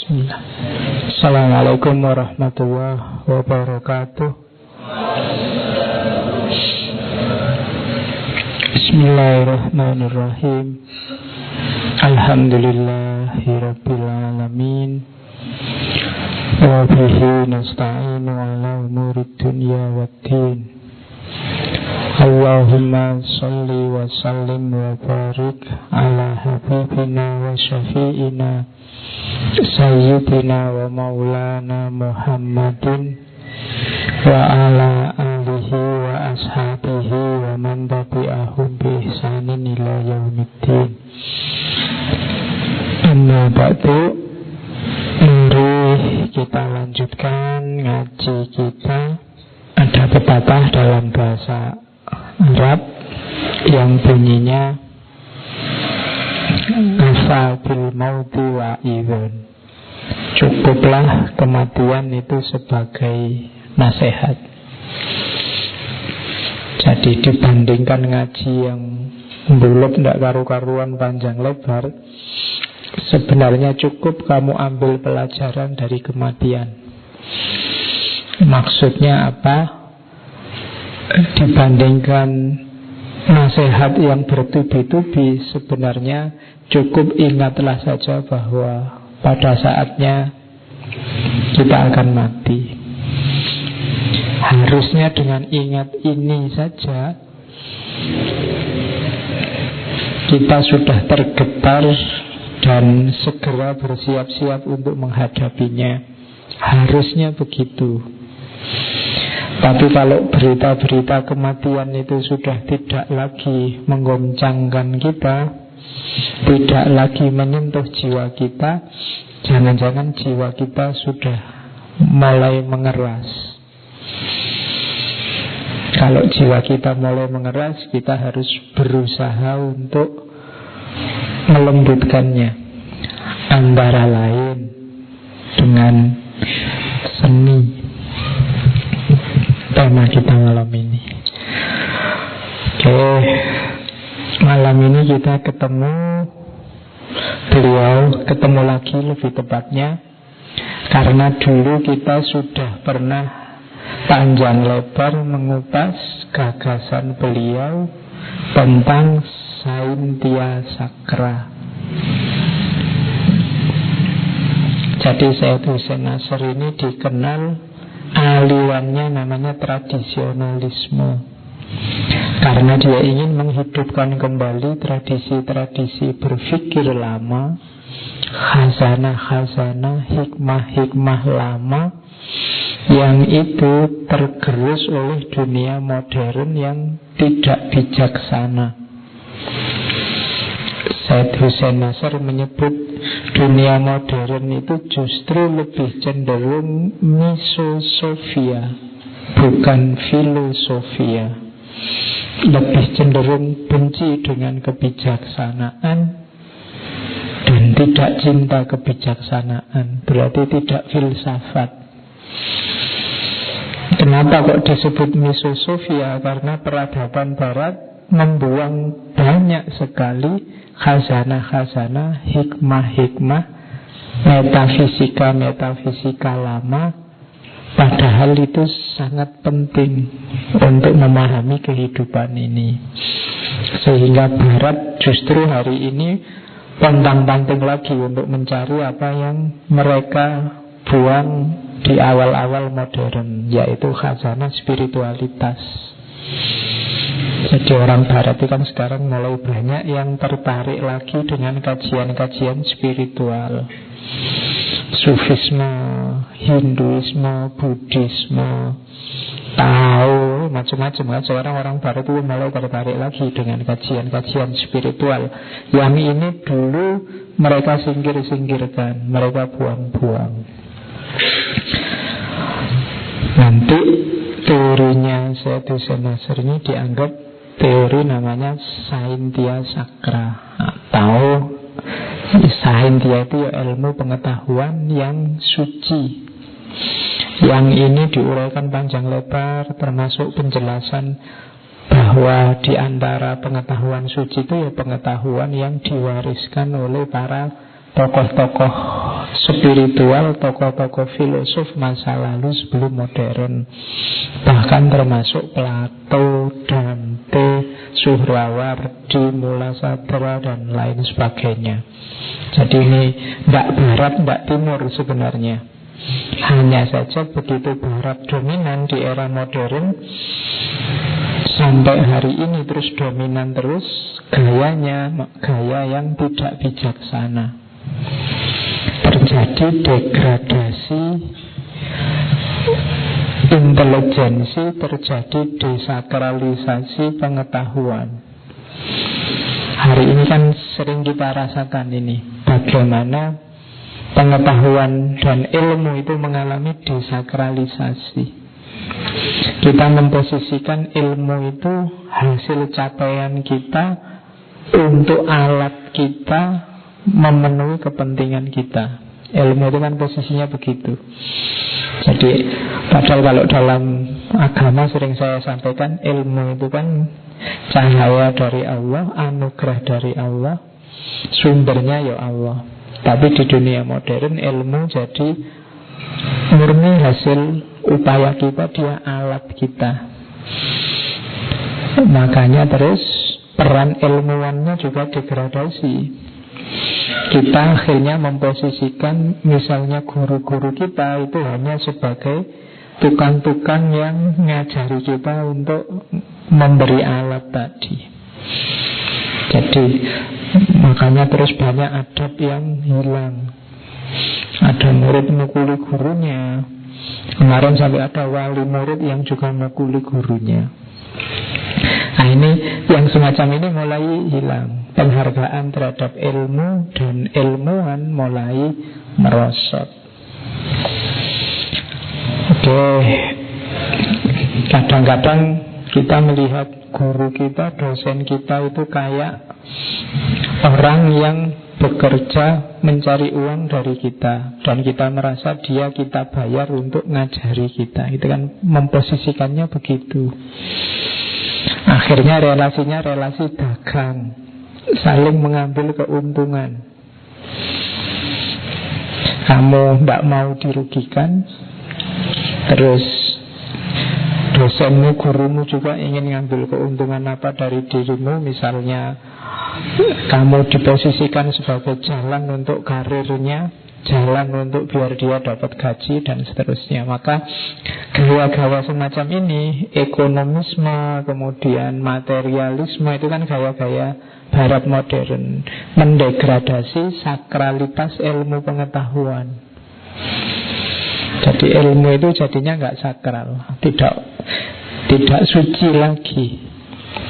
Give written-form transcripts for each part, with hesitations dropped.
Bismillah. Assalamualaikum warahmatullahi wabarakatuh. Bismillahirrahmanirrahim. Alhamdulillahirabbil alamin. Wa bihi nasta'inu ala umurid dunya waddin. Allahumma salli wa sallim wa barik ala habibina wa syafi'ina Sayyidina wa maulana Muhammadin wa ala alihi wa ashabihi wa man tabi'ahum bi ihsanin ila yaumiddin. Amma ba'du. Mari kita lanjutkan ngaji kita. Ada pepatah dalam bahasa Arab yang bunyinya Afa bil mauti wa idhun. Cukuplah kematian itu sebagai nasihat. Jadi dibandingkan ngaji yang bulut tidak karu-karuan panjang lebar, sebenarnya cukup kamu ambil pelajaran dari kematian. Maksudnya apa? Dibandingkan nasihat yang bertubi-tubi, sebenarnya cukup ingatlah saja bahwa pada saatnya kita akan mati. Harusnya dengan ingat ini saja kita sudah tergetar dan segera bersiap-siap untuk menghadapinya. Harusnya begitu. Tapi kalau berita-berita kematian itu sudah tidak lagi menggoncangkan kita, tidak lagi menyentuh jiwa kita, jangan-jangan jiwa kita sudah mulai mengeras. Kalau jiwa kita mulai mengeras, kita harus berusaha untuk melembutkannya. Antara lain dengan seni. Tema kita malam ini. Oke, malam ini kita ketemu lagi lebih tepatnya, karena dulu kita sudah pernah panjang lebar mengupas gagasan beliau tentang Saintia Sakra. Jadi Syed Hussein Nasr ini dikenal alirannya namanya tradisionalisme, karena dia ingin menghidupkan kembali tradisi-tradisi berpikir lama, khazanah-khazanah, hikmah-hikmah lama yang itu tergerus oleh dunia modern yang tidak bijaksana. Syed Hussein Nasr menyebut dunia modern itu justru lebih cenderung misosofia, bukan filosofia. Lebih cenderung benci dengan kebijaksanaan dan tidak cinta kebijaksanaan. Berarti tidak filsafat. Kenapa kok disebut misosofia? Karena peradaban barat membuang banyak sekali khazanah-khazanah, hikmah-hikmah, metafisika lama. Padahal itu sangat penting untuk memahami kehidupan ini. Sehingga Barat justru hari ini pontang-panting lagi untuk mencari apa yang mereka buang di awal-awal modern, yaitu khazanah spiritualitas. Jadi orang Barat itu kan sekarang mulai banyak yang tertarik lagi dengan kajian-kajian spiritual, Sufisme, Hinduisme, Buddhisme, Tao, macam-macam kan. Sekarang orang Barat itu mulai tertarik lagi dengan kajian-kajian spiritual. Yang ini dulu mereka singkir-singkirkan, mereka buang-buang. Nanti teorinya Syed Hussein Nasr ini dianggap teori namanya Saintia Sakra, atau Saintia itu ilmu pengetahuan yang suci. Yang ini diuraikan panjang lebar, termasuk penjelasan bahwa di antara pengetahuan suci itu ya pengetahuan yang diwariskan oleh para tokoh-tokoh spiritual tokoh-tokoh filosof masa lalu sebelum modern, bahkan termasuk Plato, Dante, Suhrawardi, Mulasadra, dan lain sebagainya. Jadi ini tidak barat, tidak timur sebenarnya. Hanya saja begitu barat dominan di era modern, sampai hari ini terus dominan terus, gayanya gaya yang tidak bijaksana. Terjadi degradasi intelijensi, terjadi desakralisasi pengetahuan. Hari ini kan sering kita rasakan ini, bagaimana pengetahuan dan ilmu itu mengalami desakralisasi. Kita memposisikan ilmu itu hasil capaian kita untuk alat kita memenuhi kepentingan kita. Ilmu itu kan posisinya begitu. Jadi padahal kalau dalam agama sering saya sampaikan, ilmu itu kan cahaya dari Allah, anugerah dari Allah, sumbernya ya Allah. Tapi di dunia modern ilmu jadi murni hasil upaya kita, dia alat kita. Makanya terus peran ilmuwannya juga degradasi. Kita akhirnya memposisikan misalnya guru-guru kita itu hanya sebagai tukang-tukang yang ngajari kita untuk memberi alat tadi. Jadi makanya terus banyak adab yang hilang. Ada murid mukuli gurunya. Kemarin sampai ada wali murid yang juga mukuli gurunya. Nah ini yang semacam ini mulai hilang. Penghargaan terhadap ilmu dan ilmuwan mulai merosot. Oke, kadang-kadang kita melihat guru kita, dosen kita itu kayak orang yang bekerja mencari uang dari kita, dan kita merasa dia kita bayar untuk ngajari kita. Itu kan memposisikannya begitu. Akhirnya relasinya relasi dagang, saling mengambil keuntungan. Kamu tidak mau dirugikan, terus dosenmu, gurumu juga ingin ngambil keuntungan apa dari dirimu. Misalnya kamu diposisikan sebagai jalan untuk karirnya, jalan untuk biar dia dapat gaji dan seterusnya. Maka gaya-gaya semacam ini, ekonomisme, kemudian materialisme, itu kan gaya-gaya barat modern, mendegradasi sakralitas ilmu pengetahuan. Jadi ilmu itu jadinya nggak sakral, tidak suci lagi,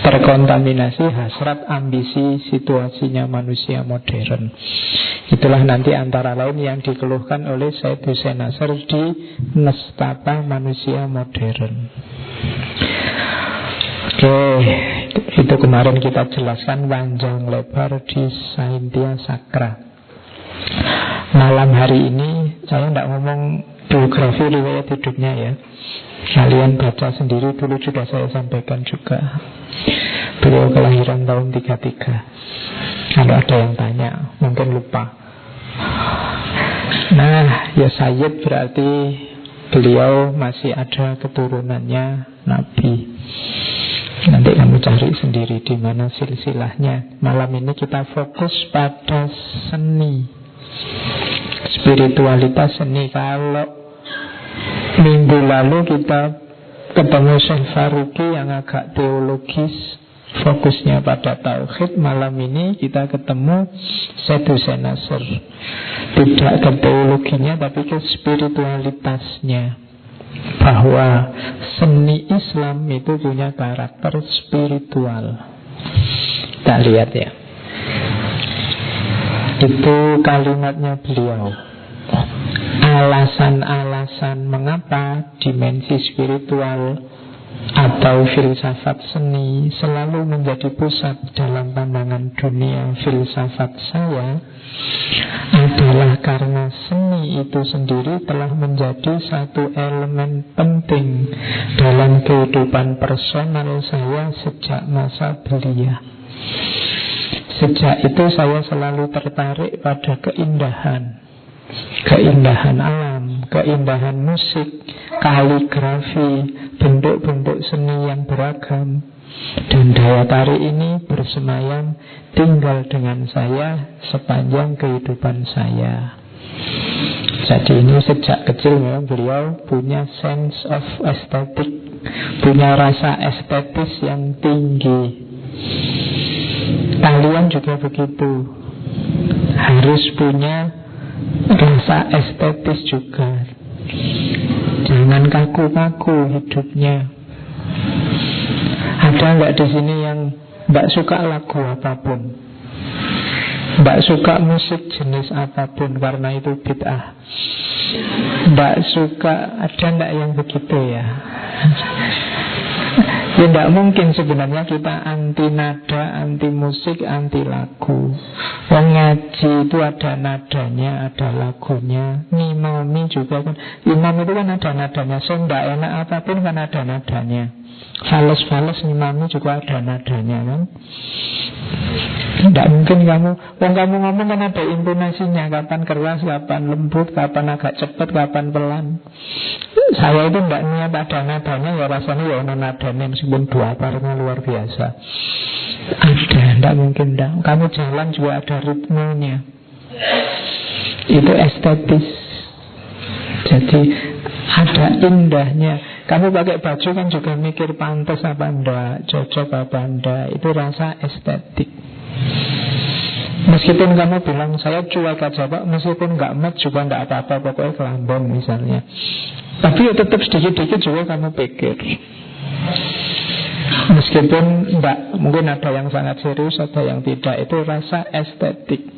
terkontaminasi hasrat, ambisi, situasinya manusia modern. Itulah nanti antara lain yang dikeluhkan oleh Said Hussein Nasr di Nestapa Manusia Modern. Oke, itu kemarin kita jelaskan panjang lebar di Saintia Sakra. Malam hari ini saya tidak ngomong biografi riwayat hidupnya ya. Kalian baca sendiri, dulu juga saya sampaikan juga. Beliau kelahiran tahun 33. Kalau ada yang tanya, mungkin lupa. Nah, ya Sayyid berarti beliau masih ada keturunannya Nabi. Nanti kamu cari sendiri di mana silsilahnya. Malam ini kita fokus pada seni, spiritualitas seni. Kalau minggu lalu kita ketemu Syekh Faruqi yang agak teologis, fokusnya pada tauhid. Malam ini kita ketemu Said Hussein Nasr, tidak ke teologinya tapi ke spiritualitasnya, bahwa seni Islam itu punya karakter spiritual. Kita lihat ya, itu kalimatnya beliau. Alasan-alasan mengapa dimensi spiritual atau filsafat seni selalu menjadi pusat dalam pandangan dunia filsafat saya adalah karena seni itu sendiri telah menjadi satu elemen penting dalam kehidupan personal saya sejak masa belia. Sejak itu saya selalu tertarik pada keindahan. keindahan alam, keindahan musik, kaligrafi, bentuk-bentuk seni yang beragam. Dan daya tarik ini bersemayam tinggal dengan saya sepanjang kehidupan saya. Jadi ini sejak kecil memang beliau punya sense of aesthetic, punya rasa estetis yang tinggi. Kalian juga begitu, harus punya rasa estetis juga. Jangan kaku-kaku hidupnya. Ada nggak di sini yang nggak suka lagu apapun, nggak suka musik jenis apapun karena itu bid'ah? Nggak suka, ada nggak yang begitu ya? Ya tidak mungkin sebenarnya kita anti nada, anti musik, anti lagu. Wong ngaji itu ada nadanya, ada lagunya. Ngimami juga kan, imam itu kan ada nadanya. So tidak enak apapun kan ada nadanya. Fales-fales ngimami juga ada nadanya kan. Tidak mungkin kamu ngomong kan ada intonasinya. Kapan keras, kapan lembut, kapan agak cepat, kapan pelan. Saya itu tidak niat ada nadanya, ya rasanya ya ada nadanya meskipun dua parnya luar biasa. Ada, tidak mungkin tidak. Kamu jalan juga ada ritmenya. Itu estetis. Jadi ada indahnya. Kamu pakai baju kan juga mikir pantas apa enggak, cocok apa enggak. Itu rasa estetik. Meskipun kamu bilang saya cuek aja pak, meskipun nggak match juga nggak apa-apa, pokoknya kelambon misalnya. Tapi ya tetap sedikit-sedikit juga kamu pikir. Meskipun enggak, mungkin ada yang sangat serius, ada yang tidak. Itu rasa estetik.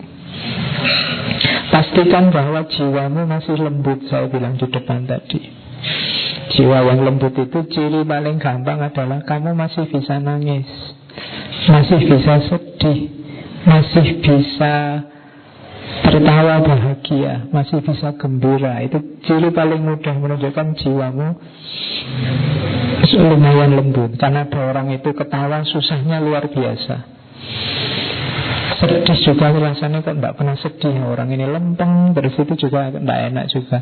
Pastikan bahwa jiwamu masih lembut. Saya bilang di depan tadi, jiwa yang lembut itu ciri paling gampang adalah kamu masih bisa nangis, masih bisa sedih, masih bisa tertawa bahagia, masih bisa gembira. Itu ciri paling mudah menunjukkan jiwamu lumayan lembut. Karena ada orang itu ketawa susahnya luar biasa. Sedih juga rasanya kok tidak pernah sedih. Orang ini lempeng, terus itu juga tidak enak juga.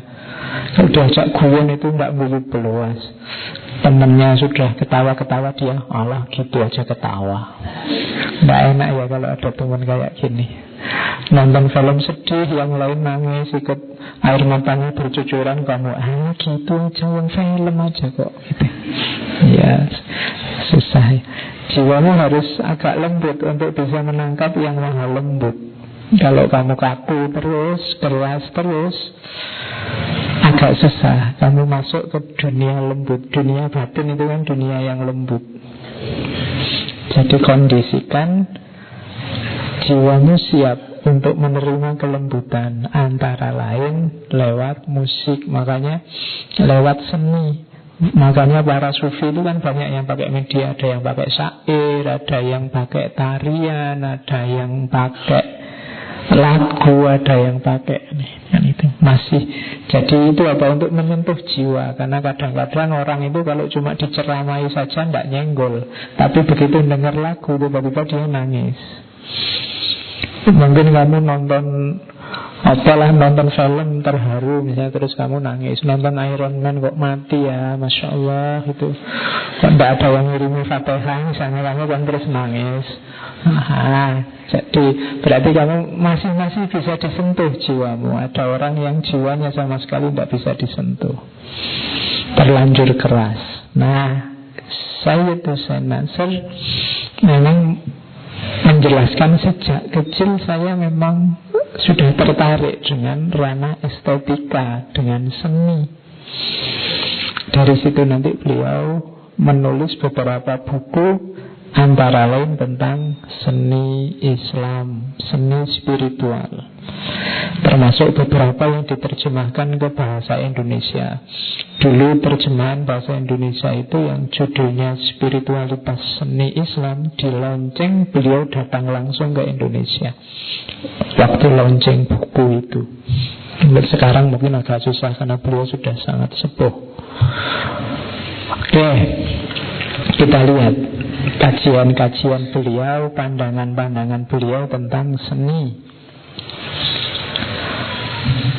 Kalau diajak guyon itu tidak bulu beluas. Temennya sudah ketawa-ketawa, dia Allah gitu aja ketawa. Tidak enak ya kalau ada teman kayak gini. Nonton film sedih, yang lain nangis, ikut air matanya bercucuran, kamu gitu aja, yang film aja kok gitu. Ya susah ya. Jiwamu harus agak lembut untuk bisa menangkap yang maha lembut. Kalau kamu kaku terus, keras terus, agak susah kamu masuk ke dunia lembut. Dunia batin itu kan dunia yang lembut. Jadi kondisikan jiwamu siap untuk menerima kelembutan, antara lain lewat musik. Makanya lewat seni. Makanya para sufi itu kan banyak yang pakai media. Ada yang pakai syair, ada yang pakai tarian, ada yang pakai lagu, ada yang pakai kan itu masih. Jadi itu apa, untuk menyentuh jiwa. Karena kadang-kadang orang itu kalau cuma diceramai saja tidak nyenggol, tapi begitu dengar lagu tiba-tiba dia nangis. Mungkin kamu nonton film terharu misalnya, terus kamu nangis. Nonton Iron Man kok mati ya, Masya Allah itu. Kok tidak ada yang ngirimi Fatihah misalnya, kamu kan terus nangis. Jadi berarti kamu masih bisa disentuh jiwamu. Ada orang yang jiwanya sama sekali tidak bisa disentuh, terlanjur keras. Nah, Sayyid Hussein Nasr memang menjelaskan sejak kecil saya memang sudah tertarik dengan ranah estetika, dengan seni. Dari situ nanti beliau menulis beberapa buku, antara lain tentang seni Islam, seni spiritual, termasuk beberapa yang diterjemahkan ke bahasa Indonesia. Dulu terjemahan bahasa Indonesia itu yang judulnya Spiritualitas Seni Islam, di launching beliau datang langsung ke Indonesia waktu launching buku itu. Sekarang mungkin agak susah karena beliau sudah sangat sepuh. Oke, kita lihat kajian-kajian beliau, pandangan-pandangan beliau tentang seni.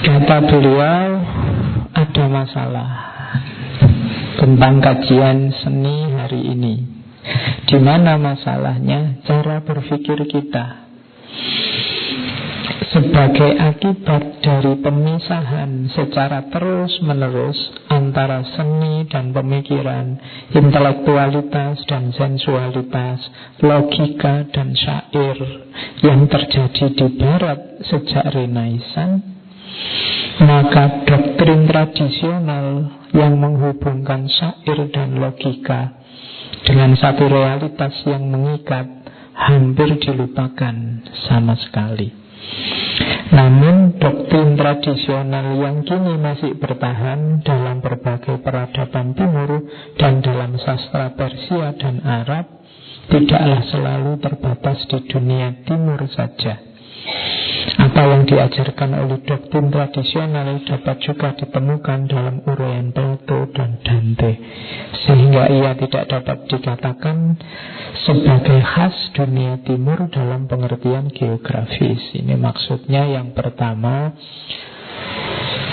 Kata beliau, ada masalah tentang kajian seni hari ini. Di mana masalahnya? Cara berpikir kita. Sebagai akibat dari pemisahan secara terus-menerus antara seni dan pemikiran, intelektualitas dan sensualitas, logika dan syair yang terjadi di Barat sejak Renaissance, maka doktrin tradisional yang menghubungkan syair dan logika dengan satu realitas yang mengikat hampir dilupakan sama sekali. Namun doktrin tradisional yang kini masih bertahan dalam berbagai peradaban timur dan dalam sastra Persia dan Arab tidaklah selalu terbatas di dunia timur saja. Apa yang diajarkan oleh doktrin tradisional dapat juga ditemukan dalam uraian Plato dan Dante, sehingga ia tidak dapat dikatakan sebagai khas dunia timur dalam pengertian geografis. Ini maksudnya yang pertama,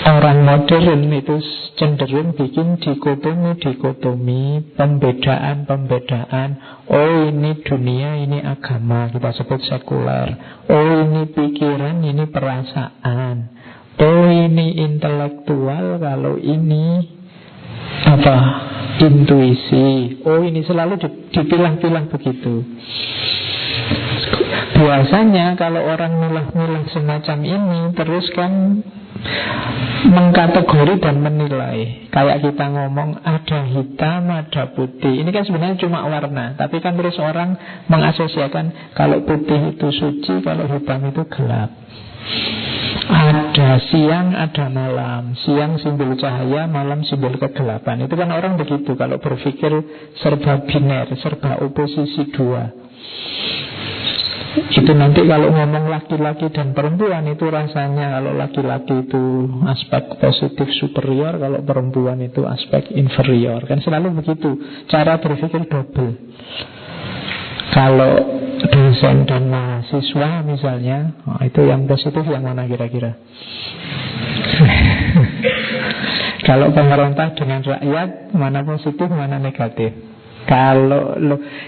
orang modern itu cenderung bikin dikotomi, pembedaan. Oh, ini dunia, ini agama, kita sebut sekuler. Oh, ini pikiran, ini perasaan. Oh, ini intelektual, kalau ini intuisi. Oh, ini selalu dipilah-pilah begitu. Biasanya kalau orang milah-milah semacam ini terus kan mengkategori dan menilai. Kayak kita ngomong ada hitam, ada putih. Ini kan sebenarnya cuma warna, tapi kan terus orang mengasosiasikan kalau putih itu suci, kalau hitam itu gelap. Ada siang, ada malam. Siang simbol cahaya, malam simbol kegelapan. Itu kan orang begitu kalau berpikir serba biner, serba oposisi dua. Itu nanti kalau ngomong laki-laki dan perempuan itu rasanya kalau laki-laki itu aspek positif superior, kalau perempuan itu aspek inferior. Kan selalu begitu. Cara berpikir double. Kalau dosen dan mahasiswa misalnya, itu yang positif yang mana kira-kira? Kalau pemerintah dengan rakyat, mana positif, mana negatif? Kalau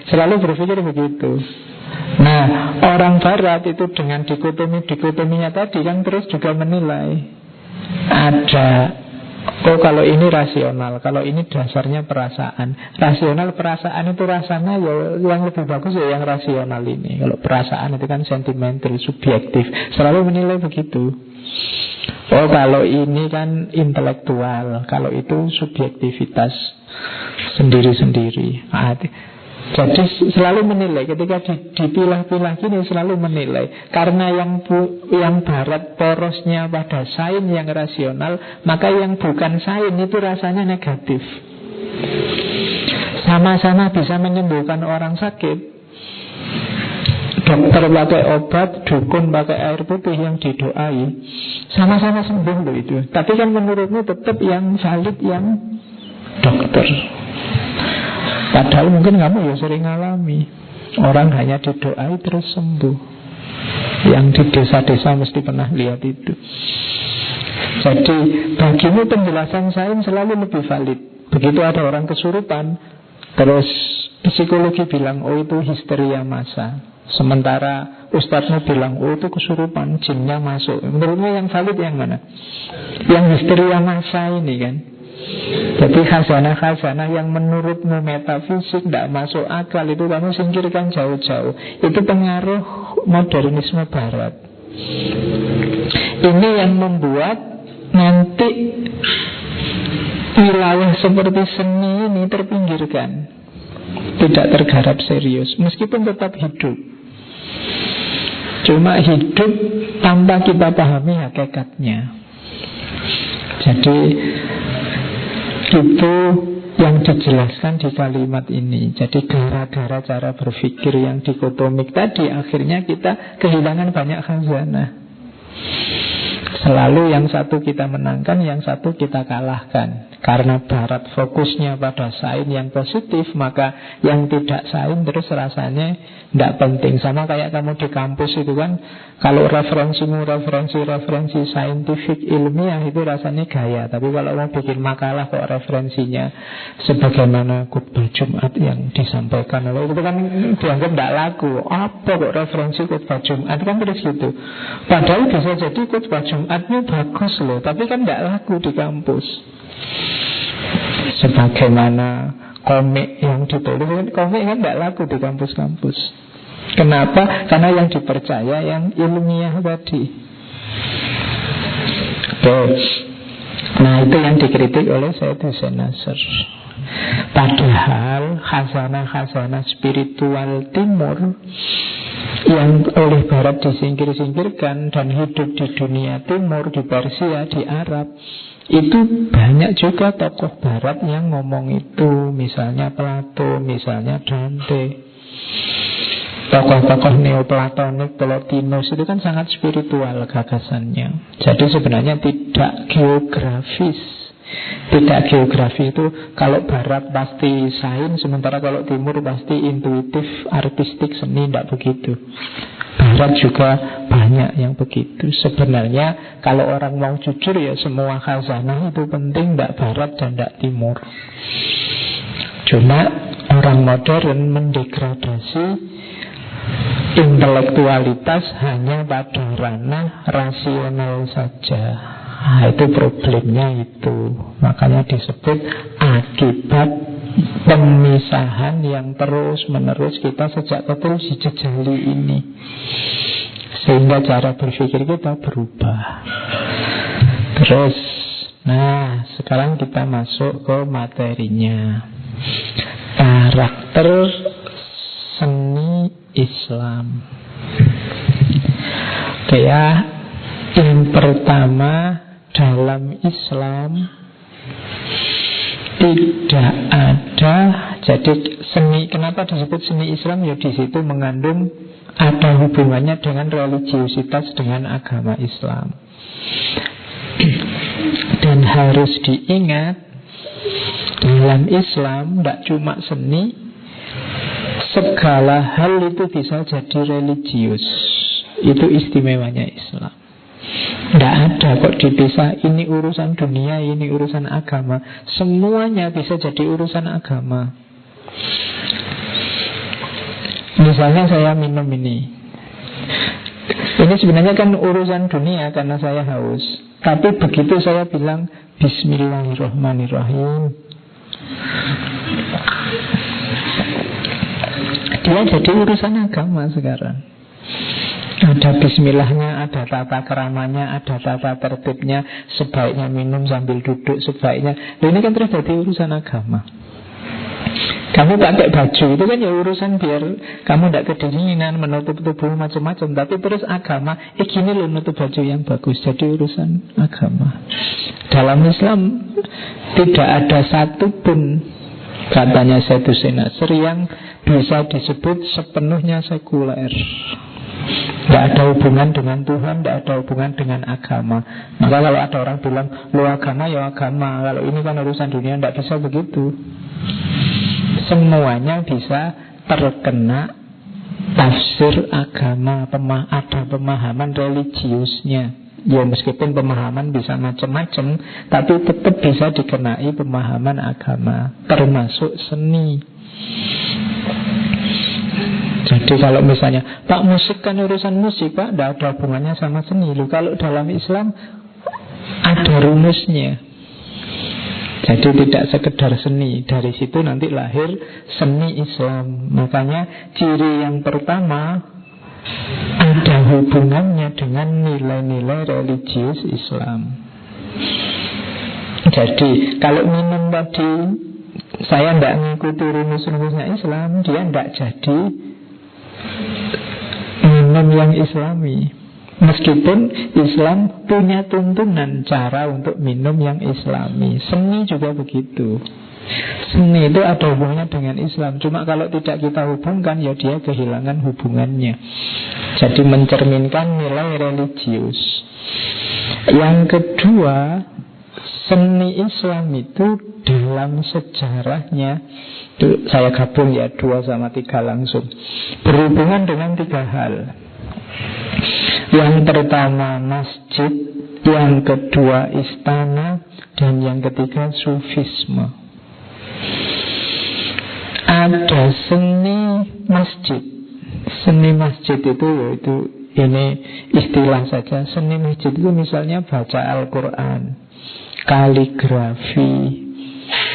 selalu berpikir begitu. Nah, orang Barat itu dengan dikotominya tadi kan terus juga menilai. Ada, oh kalau ini rasional, kalau ini dasarnya perasaan. Rasional perasaan itu rasanya ya yang lebih bagus ya yang rasional ini. Kalau perasaan itu kan sentimental, subjektif. Selalu menilai begitu. Oh kalau ini kan intelektual, kalau itu subjektivitas sendiri-sendiri. Jadi selalu menilai. Ketika dipilah-pilah gini selalu menilai. Karena yang Barat porosnya pada sains yang rasional, maka yang bukan sains itu rasanya negatif. Sama-sama bisa menyembuhkan orang sakit. Dokter pakai obat, dukun pakai air putih yang didoai, sama-sama sembuh loh itu. Tapi kan menurutmu tetap yang valid yang dokter. Padahal mungkin kamu ya sering ngalami orang hanya didoai terus sembuh. Yang di desa-desa mesti pernah lihat itu. Jadi bagimu penjelasan sains selalu lebih valid. Begitu ada orang kesurupan, terus psikologi bilang oh itu histeria massa, sementara ustadzmu bilang oh itu kesurupan, jinnya masuk. Menurutmu yang valid yang mana? Yang histeria massa ini kan. Jadi khazanah-khazanah yang menurutmu metafisik tidak masuk akal itu kamu singkirkan jauh-jauh. Itu pengaruh modernisme Barat. Ini yang membuat nanti wilayah seperti seni ini terpinggirkan, tidak tergarap serius, meskipun tetap hidup. Cuma hidup tanpa kita pahami hakikatnya. Jadi itu yang dijelaskan di kalimat ini. Jadi gara-gara cara berpikir yang dikotomik tadi, akhirnya kita kehilangan banyak khazanah. Selalu yang satu kita menangkan, yang satu kita kalahkan. Karena Barat fokusnya pada sains yang positif, maka yang tidak sains terus rasanya tidak penting. Sama kayak kamu di kampus itu kan, kalau referensimu referensi saintifik ilmiah itu rasanya gaya. Tapi kalau mau bikin makalah kok referensinya sebagaimana khutbah Jumat yang disampaikan oleh itu kan dianggap tidak laku. Apa kok referensi khutbah Jumat kan terus gitu. Padahal bisa jadi khutbah Jumatnya bagus loh, tapi kan tidak laku di kampus. Sebagaimana komik yang ditulis, komik kan tidak laku di kampus-kampus. Kenapa? Karena yang dipercaya yang ilmiah tadi. Nah itu yang dikritik oleh Syed Hussein Nasr. Padahal khazanah-khazanah spiritual timur yang oleh Barat disingkir-singkirkan dan hidup di dunia timur, di Persia, di Arab, itu banyak juga tokoh Barat yang ngomong itu. Misalnya Plato, misalnya Dante. Tokoh-tokoh neoplatonik, Plotinus itu kan sangat spiritual gagasannya. Jadi sebenarnya tidak geografis. Tidak geografi itu kalau Barat pasti sains, sementara kalau Timur pasti intuitif, artistik, seni, tidak begitu. Barat juga banyak yang begitu. Sebenarnya kalau orang mau jujur ya semua khazanah itu penting, tidak Barat dan tidak Timur. Cuma orang modern mendegradasi intelektualitas hanya pada ranah rasional saja. Nah, itu problemnya itu. Makanya disebut akibat pemisahan yang terus-menerus kita sejak kecil dijejali ini. Sehingga cara berpikir kita berubah. Terus, nah sekarang kita masuk ke materinya. Karakter seni Islam. Oke ya, yang pertama dalam Islam tidak ada. Jadi seni, kenapa disebut seni Islam? Ya di situ mengandung ada hubungannya dengan religiusitas, dengan agama Islam. Dan harus diingat, dalam Islam tidak cuma seni, segala hal itu bisa jadi religius. Itu istimewanya Islam. Tidak ada kok dipisah, ini urusan dunia, ini urusan agama. Semuanya bisa jadi urusan agama. Misalnya saya minum ini sebenarnya kan urusan dunia karena saya haus. Tapi begitu saya bilang Bismillahirrahmanirrahim, dia jadi urusan agama sekarang. Ada bismillahnya, ada tata keramanya, ada tata tertibnya. Sebaiknya minum sambil duduk, sebaiknya. Ini kan terjadi urusan agama. Kamu pakai baju itu kan ya urusan biar kamu tidak kedinginan, menutup tubuh macam-macam. Tapi terus agama, gini loh nutup baju yang bagus. Jadi urusan agama. Dalam Islam tidak ada satupun, katanya Syed Hussein Nasr, yang bisa disebut sepenuhnya sekuler. Tidak ada hubungan dengan Tuhan, tidak ada hubungan dengan agama. Maka kalau ada orang bilang lo agama ya agama, kalau ini kan urusan dunia, tidak bisa begitu. Semuanya bisa terkena tafsir agama, ada pemahaman religiusnya. Ya meskipun pemahaman bisa macam-macam, tapi tetap bisa dikenai pemahaman agama, termasuk seni. Jadi kalau misalnya Pak musik kan urusan musik Pak, tidak ada hubungannya sama seni. Loh, kalau dalam Islam ada rumusnya. Jadi tidak sekedar seni. Dari situ nanti lahir seni Islam. Makanya ciri yang pertama ada hubungannya dengan nilai-nilai religius Islam. Jadi kalau minum tadi saya tidak mengikuti rumus-rumusnya Islam, dia tidak jadi minum yang Islami. Meskipun Islam punya tuntunan cara untuk minum yang Islami. Seni juga begitu. Seni itu ada hubungannya dengan Islam. Cuma kalau tidak kita hubungkan, ya dia kehilangan hubungannya. Jadi mencerminkan nilai religius. Yang kedua, seni Islam itu dalam sejarahnya, itu saya gabung ya 2 sama 3 langsung, berhubungan dengan 3 hal. Yang pertama masjid, yang kedua istana, dan yang ketiga sufisme. Ada seni masjid. Seni masjid itu yaitu, ini istilah saja. Seni masjid itu misalnya baca Al-Quran, kaligrafi,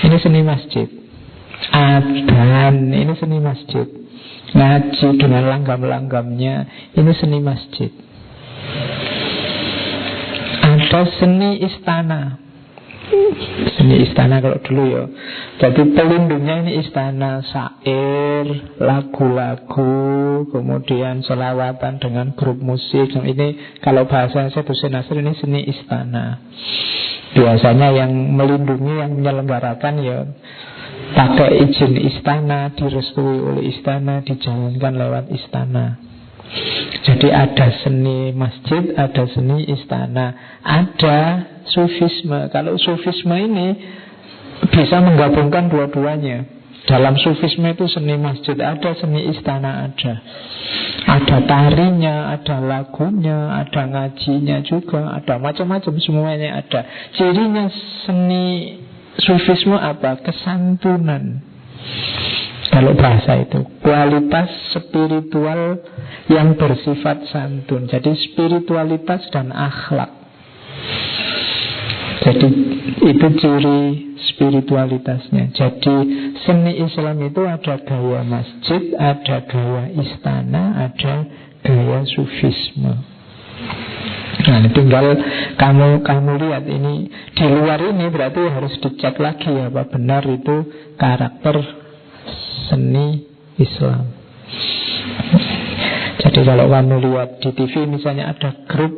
ini seni masjid. Adhan, ini seni masjid. Ngaji dengan langgam-langgamnya, ini seni masjid. Ada seni istana. Seni istana kalau dulu ya, jadi pelindungnya ini istana, syair, lagu-lagu, kemudian selawatan dengan grup musik. Ini kalau bahasa saya Syed Hussein Nasr, ini seni istana. Biasanya yang melindungi, yang menyelenggarakan ya pakai izin istana, direstui oleh istana, dijalankan lewat istana. Jadi ada seni masjid, ada seni istana, ada sufisme. Kalau sufisme ini bisa menggabungkan dua-duanya. Dalam sufisme itu seni masjid ada, seni istana ada. Ada tarinya, ada lagunya, ada ngajinya juga, ada macam-macam, semuanya ada. Cirinya seni sufisme apa? Kesantunan. Kalau bahasa itu kualitas spiritual yang bersifat santun. Jadi spiritualitas dan akhlak. Jadi itu ciri spiritualitasnya. Jadi seni Islam itu ada gaya masjid, ada gaya istana, ada gaya sufisme. Nah, tinggal kamu lihat ini di luar ini, berarti harus dicek lagi apa benar itu karakter seni Islam. Jadi kalau kamu lihat di TV misalnya ada grup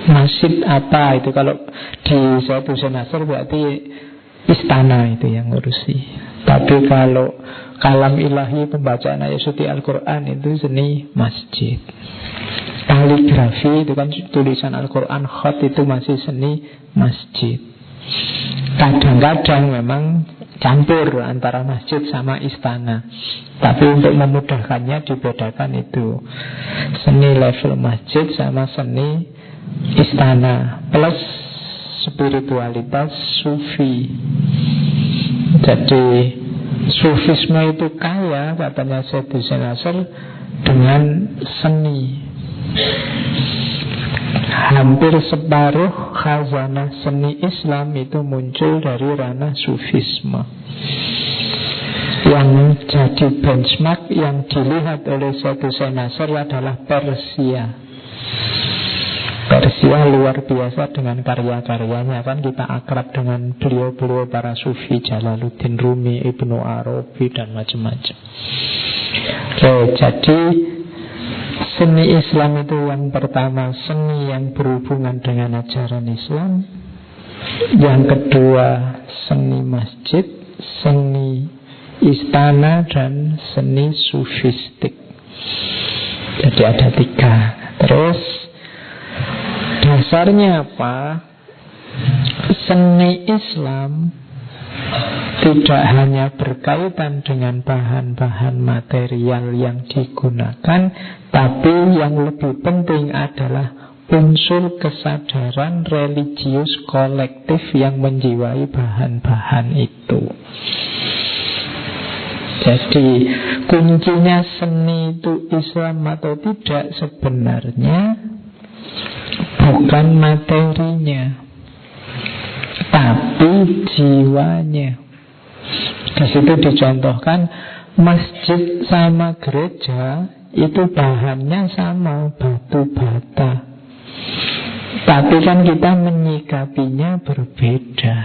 masjid apa itu, kalau di Syed Hussein Nasr berarti istana itu yang ngurusi. Tapi kalau kalam ilahi, pembacaan ayat suci Al-Quran, itu seni masjid. Kaligrafi itu kan tulisan Al-Quran, khat itu masih seni masjid. Kadang-kadang memang campur antara masjid sama istana, tapi untuk memudahkannya dibedakan itu seni level masjid sama seni istana plus spiritualitas sufi. Jadi sufisme itu kaya, katanya Syed Hussein Nasr, dengan seni. Hampir separuh khazanah seni Islam itu muncul dari ranah sufisme. Yang jadi benchmark yang dilihat oleh Syed Hussein Nasr adalah Persia. Persia luar biasa dengan karya-karyanya. Kan kita akrab dengan beliau-beliau para sufi, Jalaluddin Rumi, Ibnu Arabi, dan macam-macam. Oke, jadi seni Islam itu yang pertama, seni yang berhubungan dengan ajaran Islam. Yang kedua, seni masjid, seni istana, dan seni sufistik. Jadi ada 3. Terus dasarnya apa? Seni Islam tidak hanya berkaitan dengan bahan-bahan material yang digunakan, tapi yang lebih penting adalah unsur kesadaran religius kolektif yang menjiwai bahan-bahan itu. Jadi kuncinya seni itu Islam atau tidak sebenarnya bukan materinya, tapi jiwanya. Di situ dicontohkan masjid sama gereja itu bahannya sama, batu bata, tapi kan kita menyikapinya berbeda.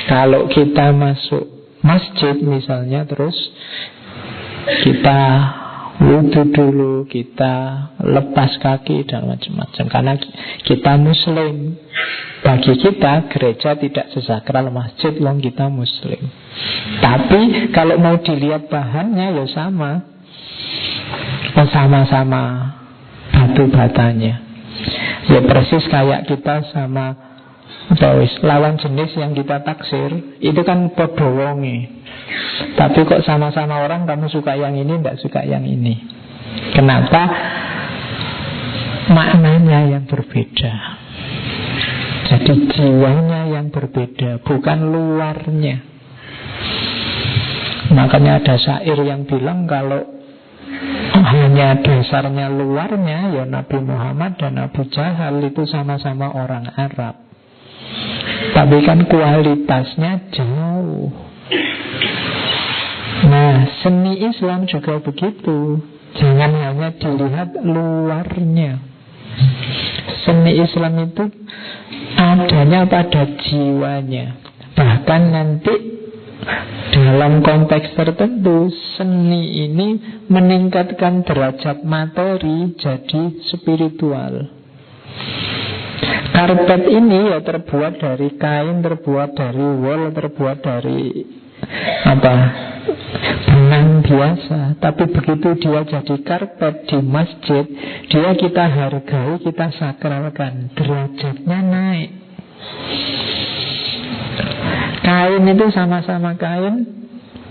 Kalau kita masuk masjid misalnya, terus kita wudhu dulu, kita lepas kaki dan macam-macam, karena kita muslim. Bagi kita gereja tidak sesakral masjid, wong kita muslim. Tapi kalau mau dilihat bahannya ya sama, sama-sama batu batanya. Ya persis kayak kita sama lawan jenis yang kita taksir, itu kan podo wonge. Tapi kok sama-sama orang, kamu suka yang ini, tidak suka yang ini. Kenapa? Maknanya yang berbeda. Jadi jiwanya yang berbeda, bukan luarnya. Makanya ada syair yang bilang kalau hanya dasarnya luarnya, ya Nabi Muhammad dan Abu Jahal itu sama-sama orang Arab. Tapi kan kualitasnya jauh. Nah, seni Islam juga begitu. Jangan hanya dilihat luarnya. Seni Islam itu adanya pada jiwanya. Bahkan nanti dalam konteks tertentu, seni ini meningkatkan derajat materi jadi spiritual. Karpet ini ya terbuat dari kain, terbuat dari wol, terbuat dari benang biasa. Tapi begitu dia jadi karpet di masjid, dia kita hargai, kita sakralkan, derajatnya naik. Kain itu sama-sama kain,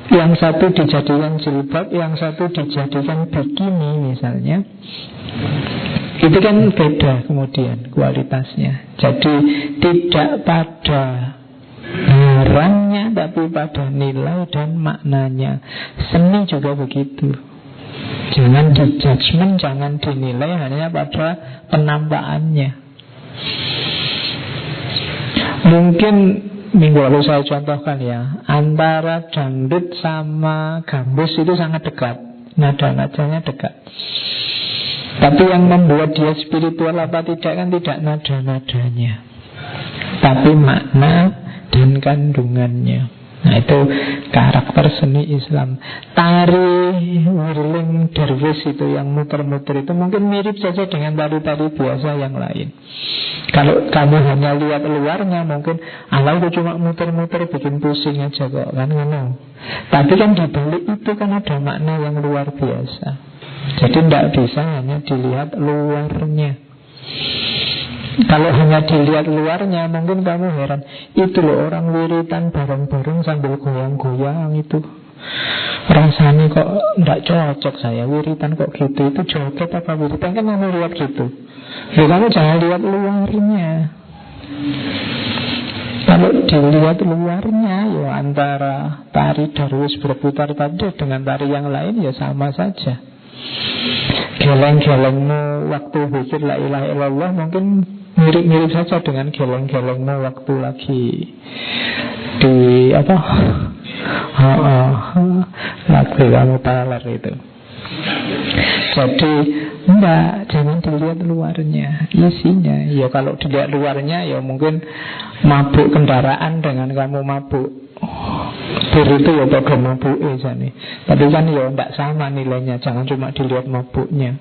yang satu dijadikan jilbab, yang satu dijadikan bikini misalnya. Itu kan beda kemudian kualitasnya. Jadi tidak pada barangnya, tapi pada nilai dan maknanya. Seni juga begitu. Jangan di judgment, jangan dinilai hanya pada penampakannya. Mungkin minggu lalu saya contohkan ya, antara dangdut sama gambus itu sangat dekat, nada-nadanya dekat. Tapi yang membuat dia spiritual apa tidak kan tidak nada-nadanya, tapi makna dan kandungannya. Nah itu karakter seni Islam. Tari whirling dervish itu yang muter-muter itu mungkin mirip saja dengan tari-tari biasa yang lain. Kalau kamu hanya lihat luarnya mungkin Allah itu cuma muter-muter bikin pusing aja kok kan. Tapi kan di balik itu kan ada makna yang luar biasa. Jadi tidak bisa hanya dilihat luarnya. Kalau hanya dilihat luarnya mungkin kamu heran, itu loh orang wiritan bareng-bareng sambil goyang-goyang itu. Rasanya kok tidak cocok saya wiritan kok gitu. Itu joget apa wiritan kan kamu lihat gitu. Kamu jangan lihat luarnya. Kalau dilihat luarnya ya antara tari darwis berputar tadi dengan tari yang lain ya sama saja. Geleng-gelengmu waktu zikir la ilaha illallah mungkin mirip-mirip saja dengan geleng-gelengmu waktu lagi di lagu kamu talar itu. Jadi enggak, jangan dilihat luarnya, isinya. Ya kalau dilihat luarnya ya mungkin mabuk kendaraan dengan kamu mabuk itu ya pada mabuk jane. Tapi kan ya enggak sama nilainya. Jangan cuma dilihat mabuknya.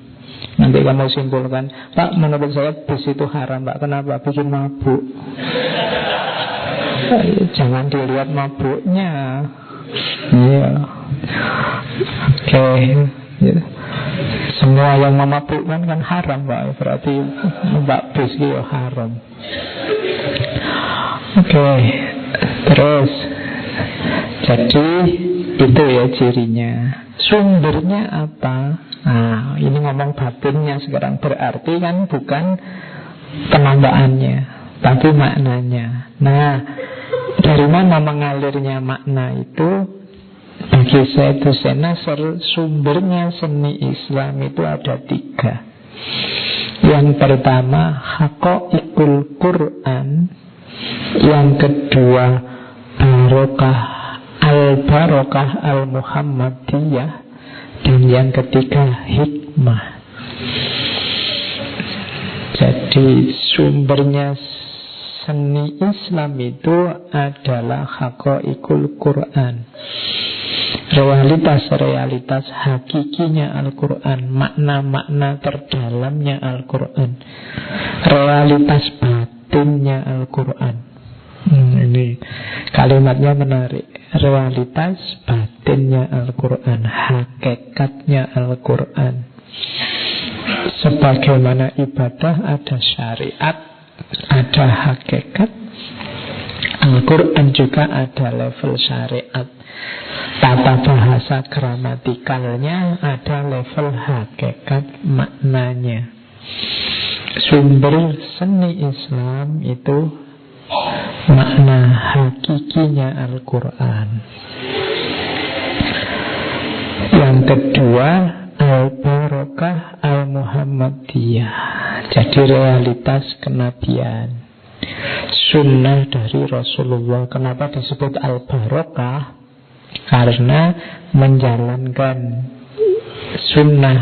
Nanti kamu simpulkan, Pak menurut saya bis itu haram Pak. Kenapa? Bikin mabuk. Jangan dilihat mabuknya. Iya. Oke. Ya. Semua yang memabukkan kan haram Pak. Berarti Mbak bis itu haram. Oke. Terus jadi itu ya cirinya. Sumbernya apa? Nah, ini ngomong batinnya sekarang. Berarti kan bukan penambahannya, tapi maknanya. Nah, dari mana mengalirnya makna itu? Bagi Syed Hussein Nasr, sumbernya seni Islam itu ada 3. Yang pertama, haqaiqul Quran. Yang kedua, barokah al-Muhammadiyah. Dan yang ketiga, hikmah. Jadi sumbernya seni Islam itu adalah haqaiqul Quran, realitas-realitas hakikinya Al-Quran, makna-makna terdalamnya Al-Quran, realitas batinnya Al-Quran. Ini kalimatnya menarik. Realitas batinnya Al-Quran, hakikatnya Al-Quran. Sebagaimana ibadah ada syariat, ada hakikat, Al-Quran juga ada level syariat. Tata bahasa gramatikalnya ada level hakikat maknanya. Sumber seni Islam itu makna hakikinya Al-Quran. Yang kedua, Al-Barokah Al-Muhammadiyah. Jadi realitas kenabian, sunnah dari Rasulullah. Kenapa disebut Al-Barokah? Karena menjalankan sunnah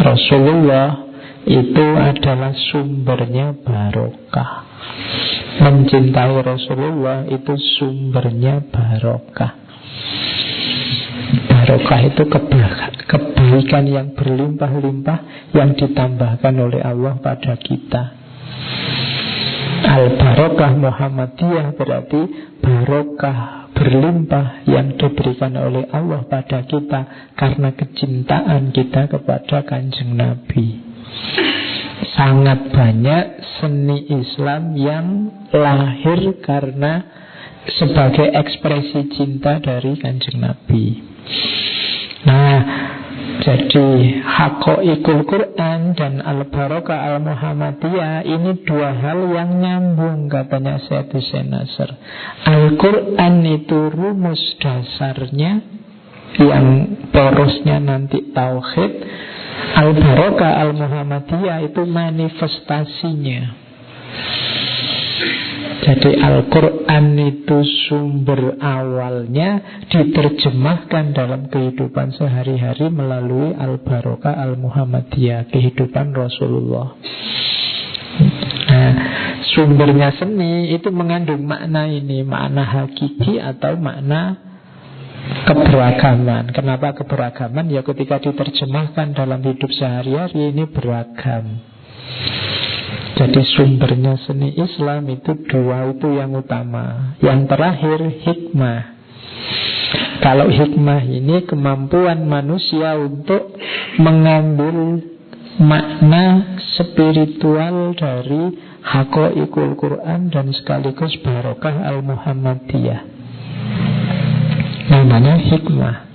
Rasulullah itu adalah sumbernya barokah. Mencintai Rasulullah itu sumbernya barokah. Barokah itu kebaikan yang berlimpah-limpah yang ditambahkan oleh Allah pada kita. Al-Barokah Muhammadiyah berarti barokah berlimpah yang diberikan oleh Allah pada kita karena kecintaan kita kepada Kanjeng Nabi. Sangat banyak seni Islam yang lahir karena sebagai ekspresi cinta dari Kanjeng Nabi. Nah, jadi Haqaiqul Quran dan Al-Barokah Al-Muhammadiyah ini dua hal yang nyambung, katanya Syed Hussein Nasr. Al-Quran itu rumus dasarnya yang porosnya nanti tauhid. Al-Barokah Al-Muhammadiyah itu manifestasinya. Jadi Al-Quran itu sumber awalnya diterjemahkan dalam kehidupan sehari-hari melalui Al-Barokah Al-Muhammadiyah, kehidupan Rasulullah. Nah, sumbernya seni itu mengandung makna ini, makna hakiki atau makna keberagaman. Kenapa keberagaman? Ya ketika diterjemahkan dalam hidup sehari-hari ini beragam. Jadi sumbernya seni Islam itu dua, itu yang utama. Yang terakhir hikmah. Kalau hikmah ini kemampuan manusia untuk mengambil makna spiritual dari Haqaiqul Quran dan sekaligus Barokah Al-Muhammadiyah. Namanya hikmah.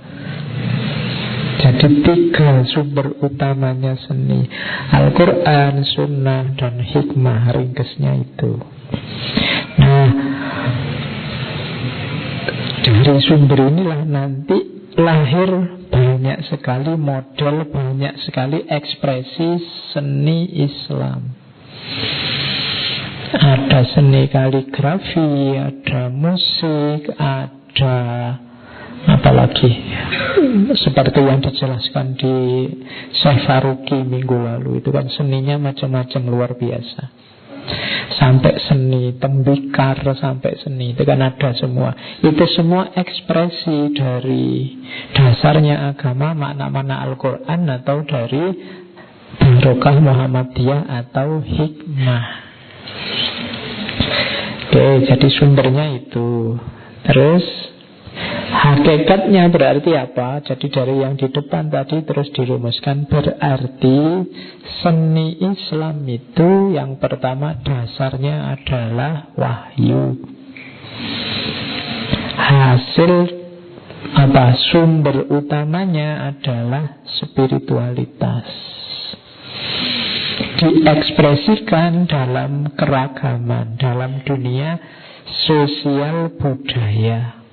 Jadi tiga sumber utamanya seni: Al-Quran, Sunnah, dan hikmah, ringkesnya itu. Nah, dari sumber inilah nanti lahir banyak sekali model, banyak sekali ekspresi seni Islam. Ada seni kaligrafi, ada musik, ada apalagi seperti yang dijelaskan di Syekh Faruqi minggu lalu. Itu kan seninya macam-macam, luar biasa. Sampai seni tembikar, sampai seni itu kan ada semua. Itu semua ekspresi dari dasarnya agama, makna-makna Al-Quran atau dari Barokah Muhammadiyah atau hikmah. Oke, jadi sumbernya itu. Terus hakikatnya berarti apa? Jadi dari yang di depan tadi terus dirumuskan. Berarti seni Islam itu yang pertama dasarnya adalah wahyu. Hasil apa? Sumber utamanya adalah spiritualitas. Diekspresikan dalam keragaman, dalam dunia sosial budaya.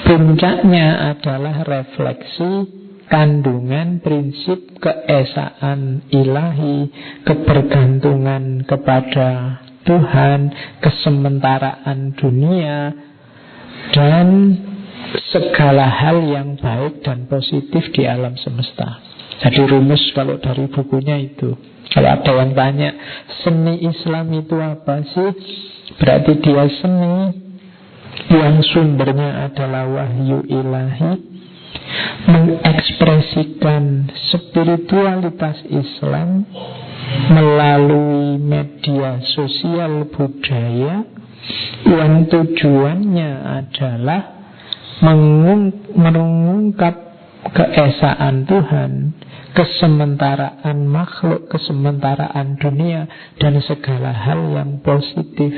Puncaknya adalah refleksi kandungan prinsip keesaan ilahi, kebergantungan kepada Tuhan, kesementaraan dunia, dan segala hal yang baik dan positif di alam semesta. Jadi rumus kalau dari bukunya itu. Kalau ada yang tanya, seni Islam itu apa sih? Berarti dia seni yang sumbernya adalah wahyu ilahi, mengekspresikan spiritualitas Islam melalui media sosial budaya, yang tujuannya adalah mengungkap keesaan Tuhan, kesementaraan makhluk, kesementaraan dunia, dan segala hal yang positif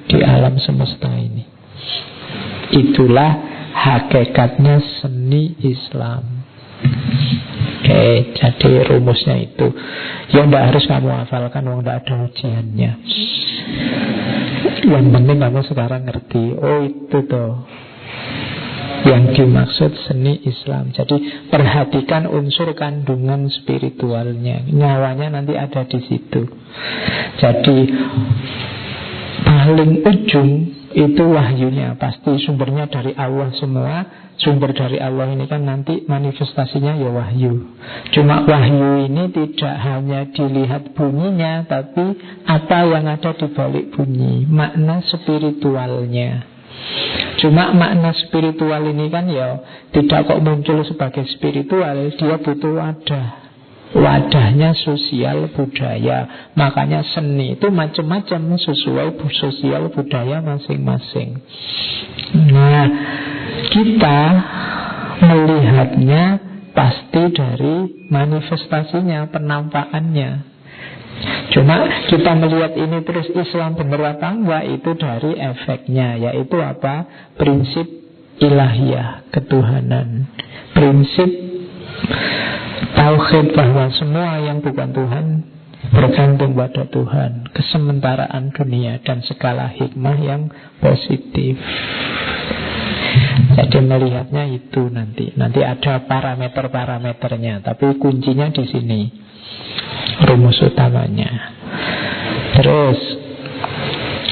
di alam semesta ini. Itulah hakikatnya seni Islam. Oke, jadi rumusnya itu. Ya tidak harus kamu hafalkan, tidak ada ujiannya. Yang penting kamu sekarang ngerti. Oh itu tuh yang dimaksud seni Islam. Jadi perhatikan unsur kandungan spiritualnya. Nyawanya nanti ada di situ. Jadi paling ujung itu wahyunya. Pasti sumbernya dari Allah semua. Sumber dari Allah ini kan nanti manifestasinya ya wahyu. Cuma wahyu ini tidak hanya dilihat bunyinya, tapi apa yang ada di balik bunyi, makna spiritualnya. Cuma makna spiritual ini kan ya tidak kok muncul sebagai spiritual, dia butuh wadah. Wadahnya sosial budaya. Makanya seni itu macam-macam sesuai sosial budaya masing-masing. Nah, kita melihatnya pasti dari manifestasinya, penampakannya. Cuma kita melihat ini terus Islam benar apa enggak, itu dari efeknya. Yaitu apa? Prinsip ilahiyah, ketuhanan. Prinsip tauhid bahwa semua yang bukan Tuhan bergantung pada Tuhan, kesementaraan dunia dan segala hikmah yang positif. Jadi melihatnya itu nanti ada parameter-parameternya, tapi kuncinya di sini, rumus utamanya. Terus,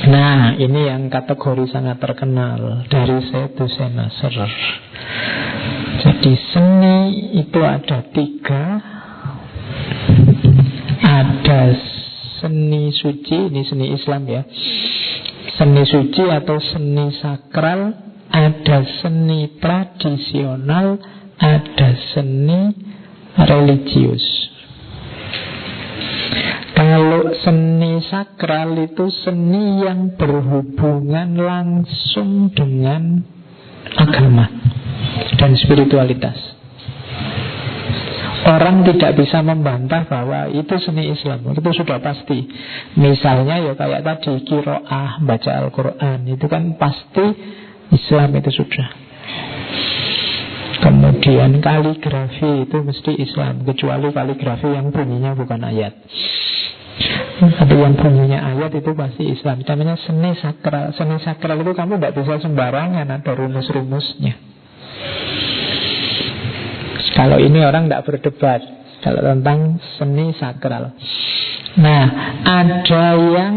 nah ini yang kategori sangat terkenal dari Said Hussein Nasr. Jadi seni itu ada 3. Ada seni suci, ini seni Islam ya. Seni suci atau seni sakral, ada seni tradisional, ada seni religius. Kalau seni sakral itu seni yang berhubungan langsung dengan agama dan spiritualitas. Orang tidak bisa membantah bahwa itu seni Islam, itu sudah pasti. Misalnya ya kayak tadi qiraah, baca Al-Quran, itu kan pasti Islam itu sudah. Kemudian kaligrafi itu mesti Islam, kecuali kaligrafi yang bunyinya bukan ayat. Tapi yang bunyinya ayat itu pasti Islam. Namanya seni sakral. Seni sakral itu kamu tidak bisa sembarangan, ada rumus-rumusnya. Kalau ini orang tidak berdebat kalau tentang seni sakral. Nah, ada yang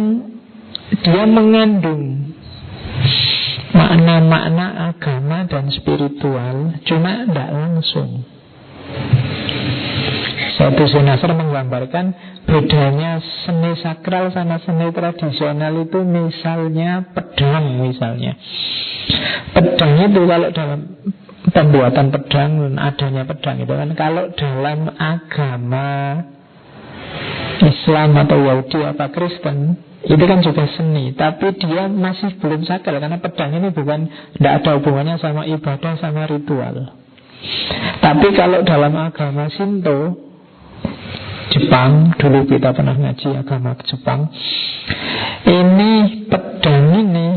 dia mengandung makna-makna agama dan spiritual, cuma tidak langsung. Said Hussein Nasr menggambarkan bedanya seni sakral sama seni tradisional itu misalnya pedang misalnya. Pedang itu kalau dalam pembuatan pedang dan adanya pedang itu kan, kalau dalam agama Islam atau Yahudi apa Kristen itu kan juga seni, tapi dia masih belum sakral karena pedang ini bukan, tidak ada hubungannya sama ibadah, sama ritual. Tapi kalau dalam agama Shinto, Jepang, dulu kita pernah ngaji agama Jepang, ini pedang ini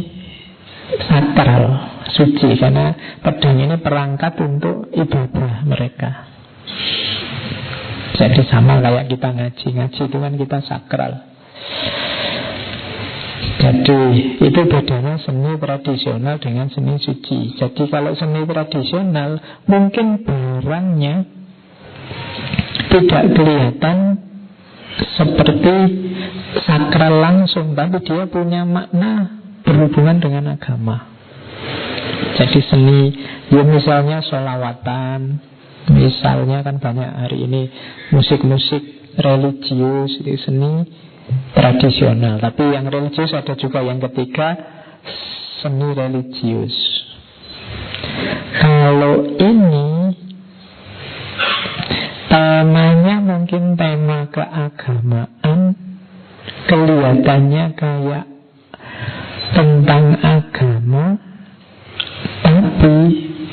sakral, suci, karena pedang ini perangkat untuk ibadah mereka. Jadi sama kayak kita ngaji itu kan kita sakral. Jadi itu bedanya seni tradisional dengan seni suci. Jadi kalau seni tradisional mungkin barangnya tidak kelihatan seperti sakral langsung, tapi dia punya makna berhubungan dengan agama. Jadi seni, ya misalnya sholawatan, misalnya kan banyak hari ini musik-musik religius, itu seni tradisional. Tapi yang religius ada juga yang ketiga, seni religius. Kalau ini temanya mungkin tema keagamaan, kelihatannya kayak tentang agama, tapi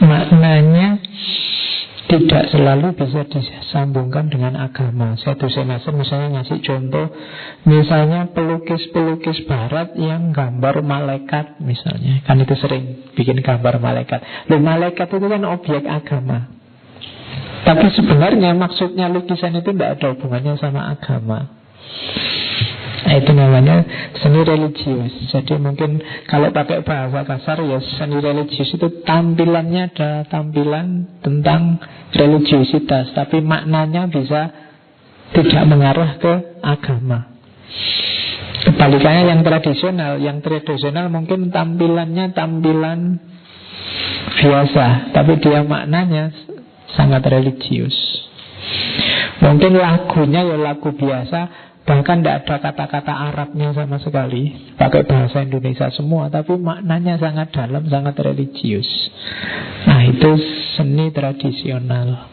maknanya di tidak selalu bisa disambungkan dengan agama. Satu senasar misalnya ngasih contoh, misalnya pelukis-pelukis barat yang gambar malaikat misalnya, kan itu sering bikin gambar malaikat. Loh, malaikat itu kan objek agama, tapi sebenarnya maksudnya lukisan itu tidak ada hubungannya sama agama. Itu namanya seni religius. Jadi mungkin kalau pakai bahasa kasar ya, seni religius itu tampilannya ada tampilan tentang religiusitas, tapi maknanya bisa tidak mengarah ke agama. Kebalikannya yang tradisional mungkin tampilannya tampilan biasa, tapi dia maknanya sangat religius. Mungkin lagunya ya lagu biasa, bahkan tidak ada kata-kata Arabnya sama sekali, pakai bahasa Indonesia semua, tapi maknanya sangat dalam, sangat religius. Nah, itu seni tradisional.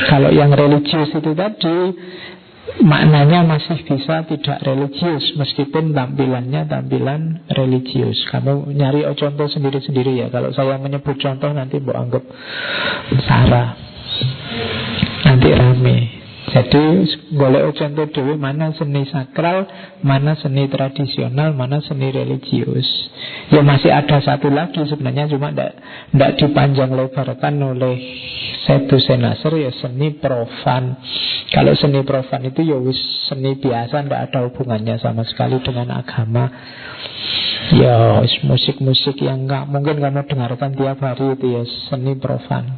Kalau yang religius itu tadi, maknanya masih bisa tidak religius, meskipun tampilannya tampilan religius. Kamu nyari contoh sendiri-sendiri ya. Kalau saya menyebut contoh nanti mau anggap sarah, nanti rame. Jadi golek contoh dhewe mana seni sakral, mana seni tradisional, mana seni religius. Ya masih ada satu lagi sebenarnya, cuma tidak dipanjang lebarkan oleh Setu Senasar, ya seni profan. Kalau seni profan itu ya wis seni biasa, tidak ada hubungannya sama sekali dengan agama. Ya musik-musik yang nggak mungkin kamu dengarkan tiap hari, itu ya seni profan.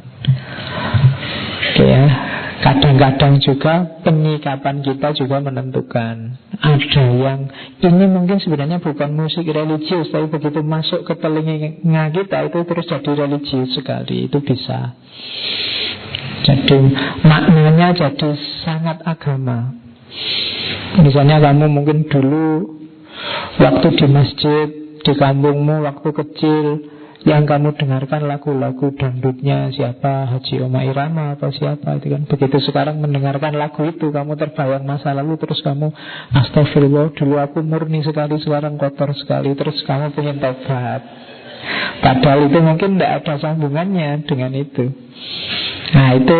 Oke ya. Kadang-kadang juga penyikapan kita juga menentukan. Ada yang ini mungkin sebenarnya bukan musik religius, tapi begitu masuk ke telinga kita itu terus jadi religius sekali. Itu bisa. Jadi maknanya jadi sangat agama. Misalnya kamu mungkin dulu waktu di masjid di kampungmu waktu kecil, yang kamu dengarkan lagu-lagu dangdutnya siapa, Haji Oma Irama atau siapa itu kan. Begitu sekarang mendengarkan lagu itu, kamu terbayang masa lalu, terus kamu astagfirullah, dulu aku murni sekali, sekarang kotor sekali, terus kamu pengen tobat. Padahal itu mungkin tidak ada sambungannya dengan itu. Nah itu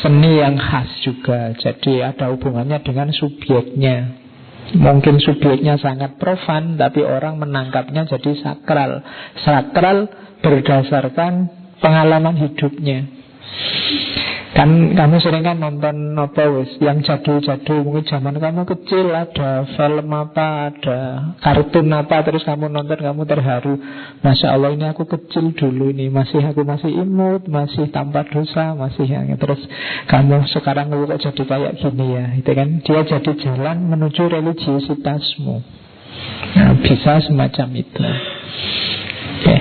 seni yang khas juga. Jadi ada hubungannya dengan subjeknya. Mungkin subjeknya sangat profan, tapi orang menangkapnya jadi sakral. Sakral berdasarkan pengalaman hidupnya. Kan kamu sering kan nonton yang jadul-jadul, mungkin zaman kamu kecil ada film apa, ada kartun apa, terus kamu nonton, kamu terharu. Masya Allah, ini aku kecil dulu, ini aku masih imut, masih tanpa dosa, masih yang terus kamu sekarang kok jadi kayak gini ya. Itu kan dia jadi jalan menuju religiusitasmu. Nah, bisa semacam itu. Oke.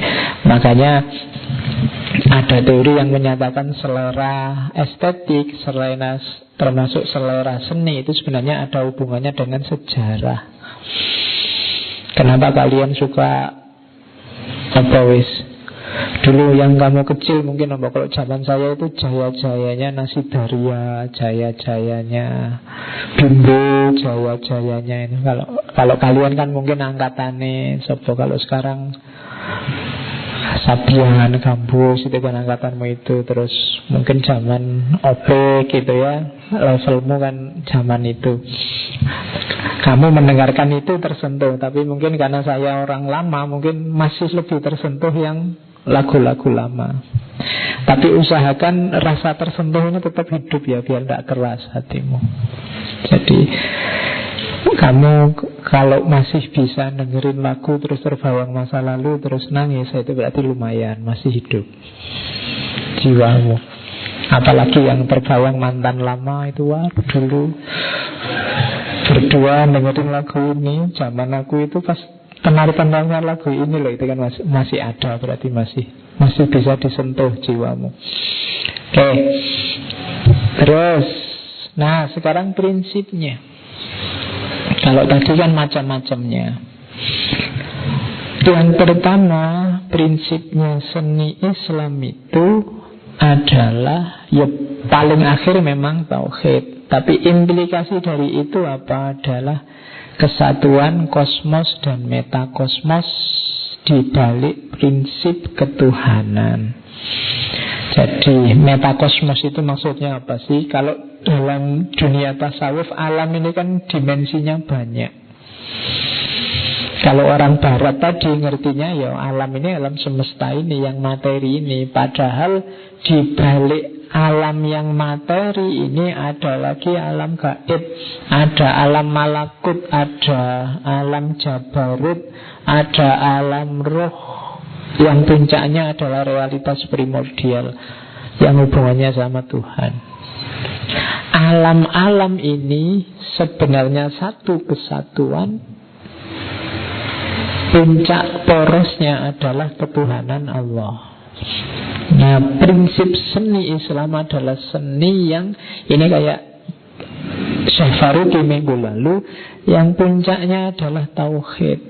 Makanya ada teori yang menyatakan selera estetik, termasuk selera seni, itu sebenarnya ada hubungannya dengan sejarah. Kenapa kalian suka dulu yang kamu kecil mungkin kalau zaman saya itu jaya-jayanya Nasidaria, jaya-jayanya Bimbo, jaya-jayanya ini. Kalau kalian kan mungkin angkatannya kalau sekarang Sabian, Gambus, itu kan angkatanmu itu. Terus mungkin zaman Opek gitu ya, levelmu kan zaman itu. Kamu mendengarkan itu tersentuh. Tapi mungkin karena saya orang lama, mungkin masih lebih tersentuh yang lagu-lagu lama. Tapi usahakan rasa tersentuhnya tetap hidup ya, biar tidak keras hatimu. Jadi kamu kalau masih bisa dengerin lagu terus terbawang masa lalu terus nangis, itu berarti lumayan masih hidup jiwamu. Apalagi yang terbawang mantan lama itu, wah dulu berdua dengerin lagu ini, zaman aku itu pas tenar-tenarnya lagu ini loh, itu kan masih ada, berarti masih bisa disentuh jiwamu. Oke. Terus, nah sekarang prinsipnya. Kalau tadi kan macam-macamnya. Yang pertama, prinsipnya seni Islam itu adalah ya paling akhir memang tauhid. Tapi implikasi dari itu apa? Adalah kesatuan kosmos dan metakosmos di balik prinsip ketuhanan. Jadi metakosmos itu maksudnya apa sih? Kalau dalam dunia tasawuf, alam ini kan dimensinya banyak. Kalau orang barat tadi ngertinya ya alam ini alam semesta ini, yang materi ini. Padahal di balik alam yang materi ini ada lagi alam gaib. Ada alam malakut, ada alam jabarut, ada alam roh, yang puncaknya adalah realitas primordial yang hubungannya sama Tuhan. Alam-alam ini sebenarnya satu kesatuan. Puncak porosnya adalah ketuhanan Allah. Nah, prinsip seni Islam adalah seni yang ini kayak Syekh Faruqi minggu lalu, yang puncaknya adalah tauhid.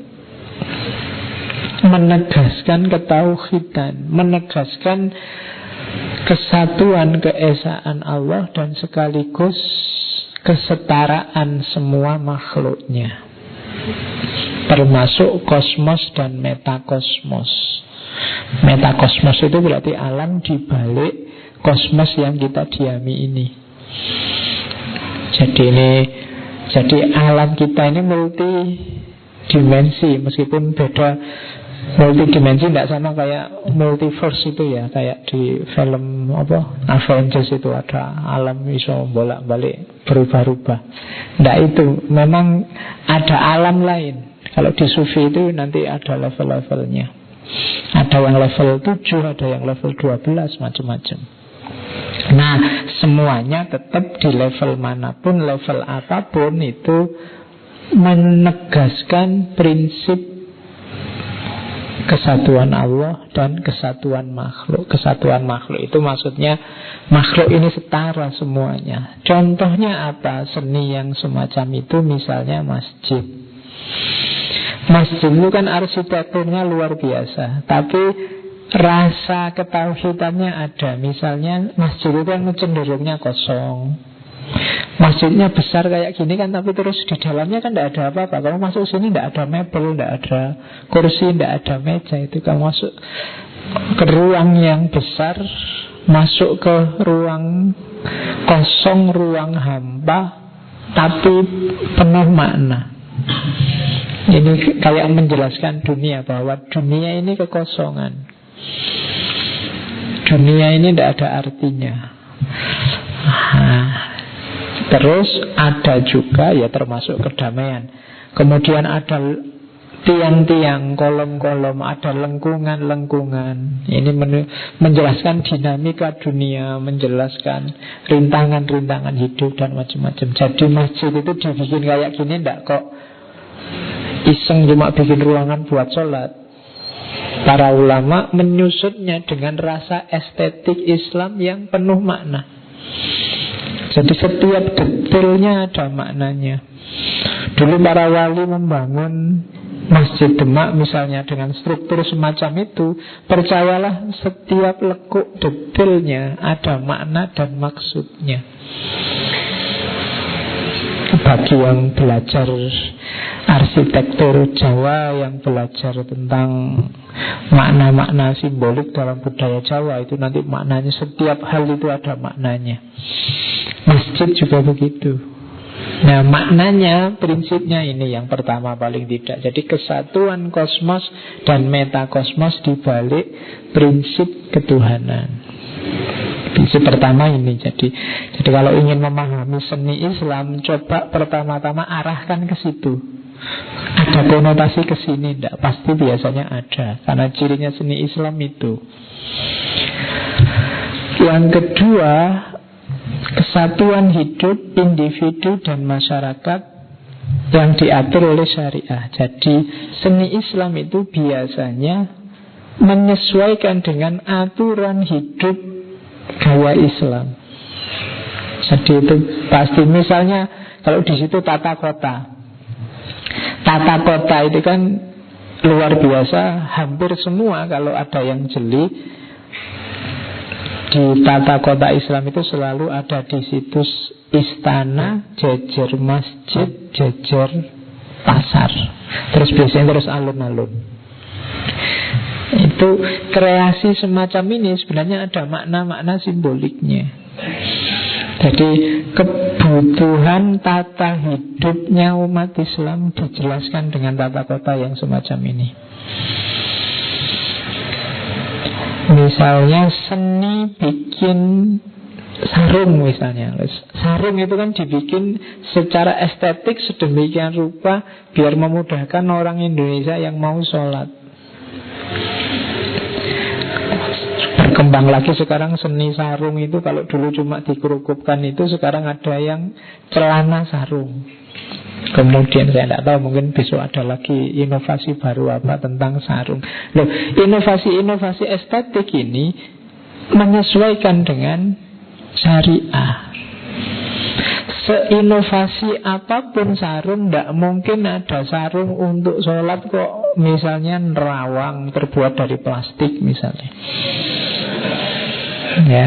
Menegaskan ketauhidan, menegaskan kesatuan keesaan Allah dan sekaligus kesetaraan semua makhluknya, termasuk kosmos dan metakosmos. Metakosmos itu berarti alam di balik kosmos yang kita diami ini. Jadi alam kita ini multi dimensi, meskipun beda. Multidimensi tidak sama kayak multiverse itu ya, kayak di film Avengers itu ada alam bisa bolak-balik berubah-ubah. Tidak, itu memang ada alam lain. Kalau di sufi itu nanti ada level-levelnya. Ada yang level 7, ada yang level 12, macam-macam. Nah, semuanya tetap di level manapun, level apapun itu menegaskan prinsip kesatuan Allah dan kesatuan makhluk. Kesatuan makhluk itu maksudnya makhluk ini setara semuanya. Contohnya apa? Seni yang semacam itu misalnya masjid. Masjid itu kan arsitekturnya luar biasa, tapi rasa ketauhidannya ada. Misalnya masjid itu kan cenderungnya kosong. Masjidnya besar kayak gini kan, tapi terus di dalamnya kan tidak ada apa-apa. Kalau masuk sini tidak ada mebel, tidak ada kursi, tidak ada meja. Itu kalau masuk ke ruang yang besar, masuk ke ruang kosong, ruang hampa, tapi penuh makna. Ini kayak menjelaskan dunia, bahwa dunia ini kekosongan. Dunia ini tidak ada artinya. Terus ada juga ya termasuk kedamaian. Kemudian ada tiang-tiang, kolom-kolom, ada lengkungan-lengkungan. Ini menjelaskan dinamika dunia, menjelaskan rintangan-rintangan hidup dan macam-macam. Jadi masjid itu dibikin kayak gini tidak kok iseng cuma bikin ruangan buat sholat. Para ulama menyusutnya dengan rasa estetik Islam yang penuh makna. Jadi setiap detailnya ada maknanya. Dulu para wali membangun Masjid Demak misalnya dengan struktur semacam itu, percayalah setiap lekuk detailnya ada makna dan maksudnya. Bagi yang belajar arsitektur Jawa, yang belajar tentang makna-makna simbolik dalam budaya Jawa, itu nanti maknanya, setiap hal itu ada maknanya. Masjid juga begitu. Nah, maknanya, prinsipnya ini yang pertama paling tidak. Jadi kesatuan kosmos dan metakosmos di balik prinsip ketuhanan. Prinsip pertama ini. Jadi kalau ingin memahami seni Islam, coba pertama-tama arahkan ke situ. Ada konotasi ke sini tidak? Pasti biasanya ada, karena cirinya seni Islam itu. Yang kedua, kesatuan hidup individu dan masyarakat yang diatur oleh syariah. Jadi seni Islam itu biasanya menyesuaikan dengan aturan hidup gaya Islam. Jadi itu pasti. Misalnya kalau di situ tata kota. Tata kota itu kan luar biasa. Hampir semua kalau ada yang jeli di tata kota Islam itu selalu ada di situs istana, jejer masjid, jejer pasar. Terus biasanya terus alun-alun. Itu kreasi semacam ini sebenarnya ada makna-makna simboliknya. Jadi kebutuhan tata hidupnya umat Islam dijelaskan dengan tata kota yang semacam ini. Misalnya seni bikin sarung misalnya. Sarung itu kan dibikin secara estetik sedemikian rupa biar memudahkan orang Indonesia yang mau sholat. Berkembang lagi sekarang seni sarung itu, kalau dulu cuma dikerukupkan itu, sekarang ada yang celana sarung. Kemudian saya tidak tahu, mungkin besok ada lagi inovasi baru apa tentang sarung. Loh, inovasi-inovasi estetik ini menyesuaikan dengan syariah. Seinovasi apapun sarung, tidak mungkin ada sarung untuk sholat kok misalnya nerawang terbuat dari plastik misalnya. Ya,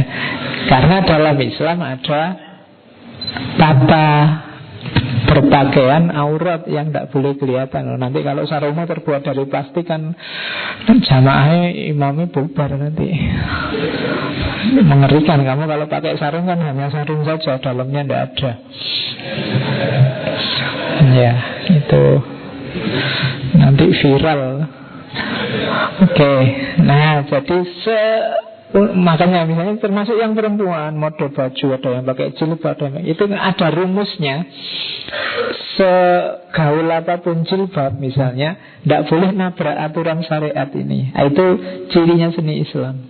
karena dalam Islam ada tata berpakaian aurat yang tidak boleh kelihatan. Nanti kalau sarungnya terbuat dari plastik kan jamaahnya imamnya bubar nanti. Mengerikan. Kamu kalau pakai sarung kan hanya sarung saja, dalamnya tidak ada. Ya, itu nanti viral. Oke. Nah, jadi makanya misalnya termasuk yang perempuan mode baju, ada yang pakai jilbab, itu ada rumusnya. Segaul apapun jilbab misalnya, tidak boleh nabrak aturan syariat ini. Itu cirinya seni Islam.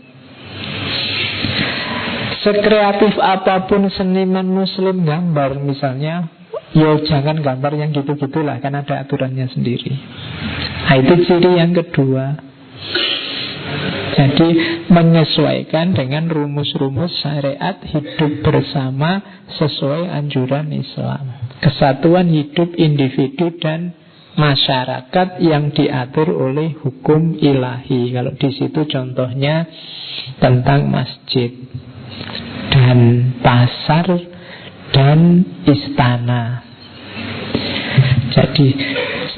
Sekreatif apapun seniman muslim gambar misalnya, ya jangan gambar yang gitu-gitulah, kan ada aturannya sendiri. Itu ciri yang kedua. Jadi menyesuaikan dengan rumus-rumus syariat hidup bersama sesuai anjuran Islam. Kesatuan hidup individu dan masyarakat yang diatur oleh hukum ilahi. Kalau di situ contohnya tentang masjid dan pasar dan istana. Jadi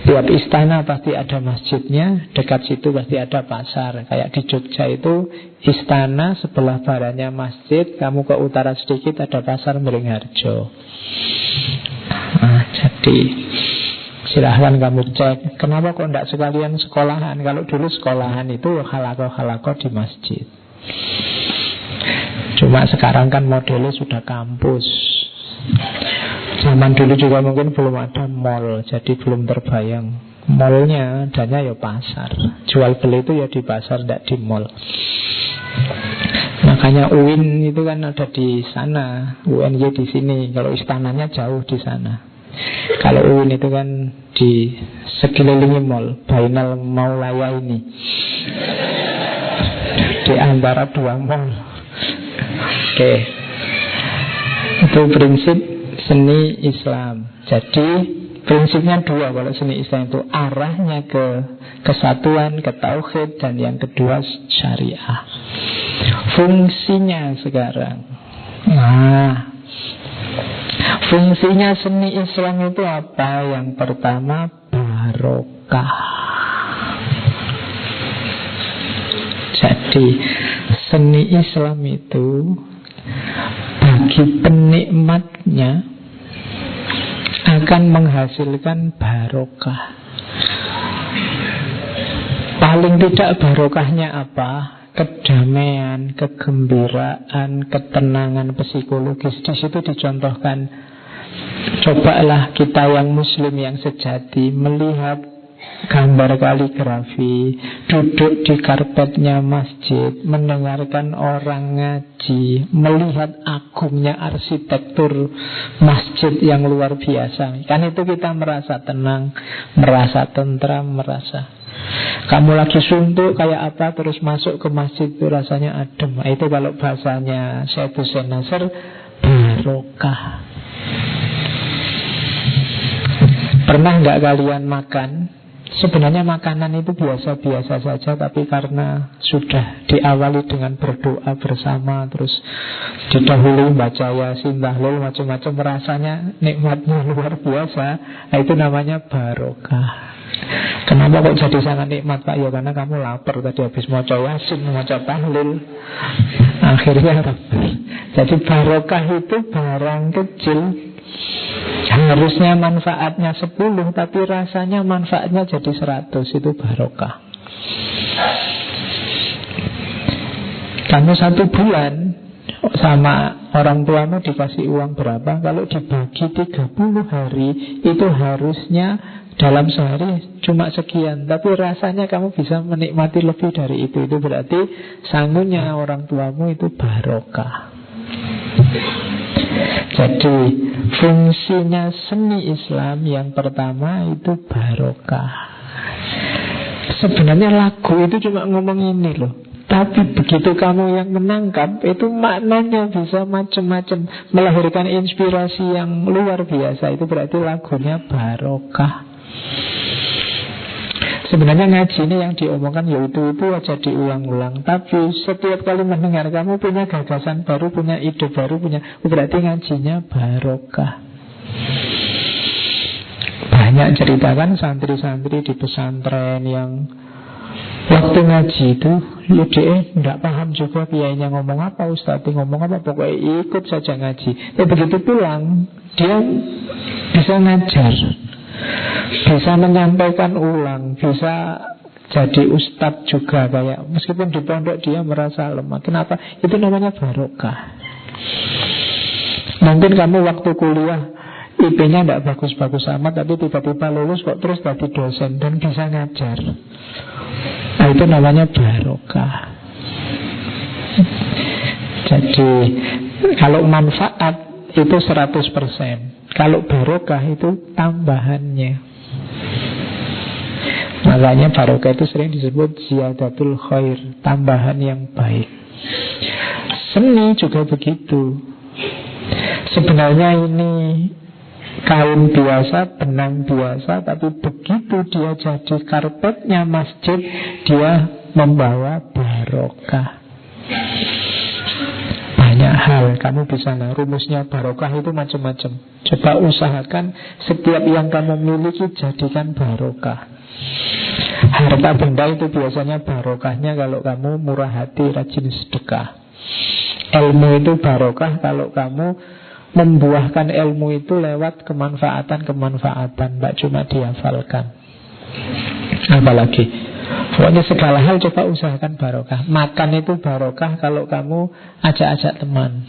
setiap istana pasti ada masjidnya, dekat situ pasti ada pasar. Kayak di Jogja itu istana, sebelah baratnya masjid, kamu ke utara sedikit ada pasar Beringharjo. Nah, jadi silahkan kamu cek. Kenapa kok tidak sekalian sekolahan? Kalau dulu sekolahan itu halaqah-halaqah di masjid. Cuma sekarang kan modelnya sudah kampus. Zaman dulu juga mungkin belum ada mall, jadi belum terbayang. Mallnya adanya ya pasar. Jual beli itu ya di pasar, tidak di mall. Makanya UIN itu kan ada di sana, UNY di sini. Kalau istananya jauh di sana. Kalau UIN itu kan di sekelilingi mall, Bainal Maulaya ini, di antara dua mall. Oke. Itu prinsip seni Islam. Jadi prinsipnya dua kalau seni Islam itu, arahnya ke kesatuan, ke tauhid, dan yang kedua syariah. Fungsinya sekarang. Nah, fungsinya seni Islam itu apa? Yang pertama barokah. Jadi seni Islam itu bagi penikmatnya akan menghasilkan barokah. Paling tidak barokahnya apa? Kedamaian, kegembiraan, ketenangan psikologis. Di situ dicontohkan. Cobalah kita yang muslim yang sejati melihat gambar kaligrafi, duduk di karpetnya masjid, mendengarkan orang ngaji, melihat agungnya arsitektur masjid yang luar biasa. Kan itu kita merasa tenang, merasa tentram, merasa. Kamu lagi suntuk kayak apa, terus masuk ke masjid itu rasanya adem. Itu kalau bahasanya Syekh Hussein Nasr, barokah. Pernah nggak kalian makan? Sebenarnya makanan itu biasa-biasa saja, tapi karena sudah diawali dengan berdoa bersama, terus didahului baca Yasin, tahlil, macam-macam, rasanya nikmatnya luar biasa. Nah, itu namanya barokah. Kenapa kok jadi sangat nikmat Pak? Ya karena kamu lapar tadi habis maca Yasin, maca tahlil. Akhirnya lapar. Jadi barokah itu barang kecil. Harusnya manfaatnya 10, tapi rasanya manfaatnya jadi 100. Itu barokah. Kamu 1 bulan sama orang tuamu dikasih uang berapa? Kalau dibagi 30 hari, itu harusnya dalam sehari cuma sekian, tapi rasanya kamu bisa menikmati lebih dari itu. Itu berarti sangunya orang tuamu itu barokah. Jadi fungsinya seni Islam yang pertama itu barokah. Sebenarnya lagu itu cuma ngomong ini loh, tapi begitu kamu yang menangkap, itu maknanya bisa macam-macam, melahirkan inspirasi yang luar biasa. Itu berarti lagunya barokah. Sebenarnya ngaji ini yang diomongkan yaitu itu aja diulang-ulang, tapi setiap kali mendengar kamu punya gagasan baru, punya ide baru, berarti ngajinya barokah. Banyak ceritakan santri-santri di pesantren yang waktu ngaji itu ya dia tidak paham juga kiainya ngomong apa, ustadznya ngomong apa, pokoknya ikut saja ngaji. Begitu pulang dia bisa ngajar, bisa menyampaikan ulang, bisa jadi ustadz juga, kayak meskipun di pondok dia merasa lemah. Kenapa? Itu namanya barokah. Mungkin kamu waktu kuliah IP-nya tidak bagus-bagus amat, tapi tiba-tiba lulus kok terus jadi dosen dan bisa ngajar. Nah, itu namanya barokah. Jadi kalau manfaat itu 100%, kalau barokah itu tambahannya. Makanya barokah itu sering disebut ziyadatul khair, tambahan yang baik. Seni juga begitu. Sebenarnya ini kain biasa, benang biasa, tapi begitu dia jadi karpetnya masjid, dia membawa barokah. Banyak hal kamu bisa, rumusnya barokah itu macam-macam. Coba usahakan setiap yang kamu miliki jadikan barokah. Harta benda itu biasanya barokahnya kalau kamu murah hati, rajin sedekah. Ilmu itu barokah kalau kamu membuahkan ilmu itu lewat kemanfaatan-kemanfaatan, tidak cuma dihafalkan. Apalagi pokoknya segala hal coba usahakan barokah. Makan itu barokah kalau kamu ajak-ajak teman.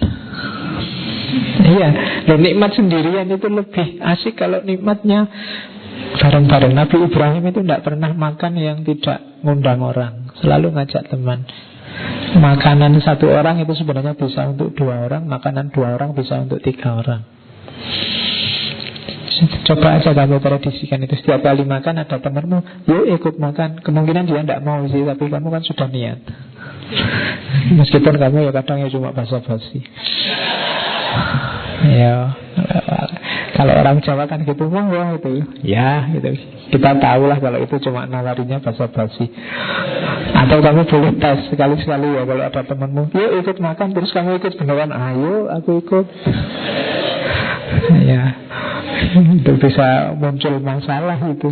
Iya, nikmat sendirian itu lebih asik kalau nikmatnya bareng-bareng. Nabi Ibrahim itu tidak pernah makan yang tidak ngundang orang, selalu ngajak teman. Makanan 1 orang itu sebenarnya bisa untuk 2 orang, makanan 2 orang bisa untuk 3 orang. Coba aja kamu tradisikan itu. Setiap kali makan ada temanmu, yuk ikut makan. Kemungkinan dia tidak mau sih, tapi kamu kan sudah niat. Meskipun kamu ya kadang ya cuma basa-basi. Ya, kalau orang Jawa kan gitu, wah itu, ya gitu. Kita tahulah kalau itu cuma nawarinya basa-basi. Atau kamu boleh tes sekali-sekali ya, kalau ada temanmu, yuk ikut makan, terus kamu ikut beneran, ayo aku ikut. Ya, itu bisa muncul masalah itu.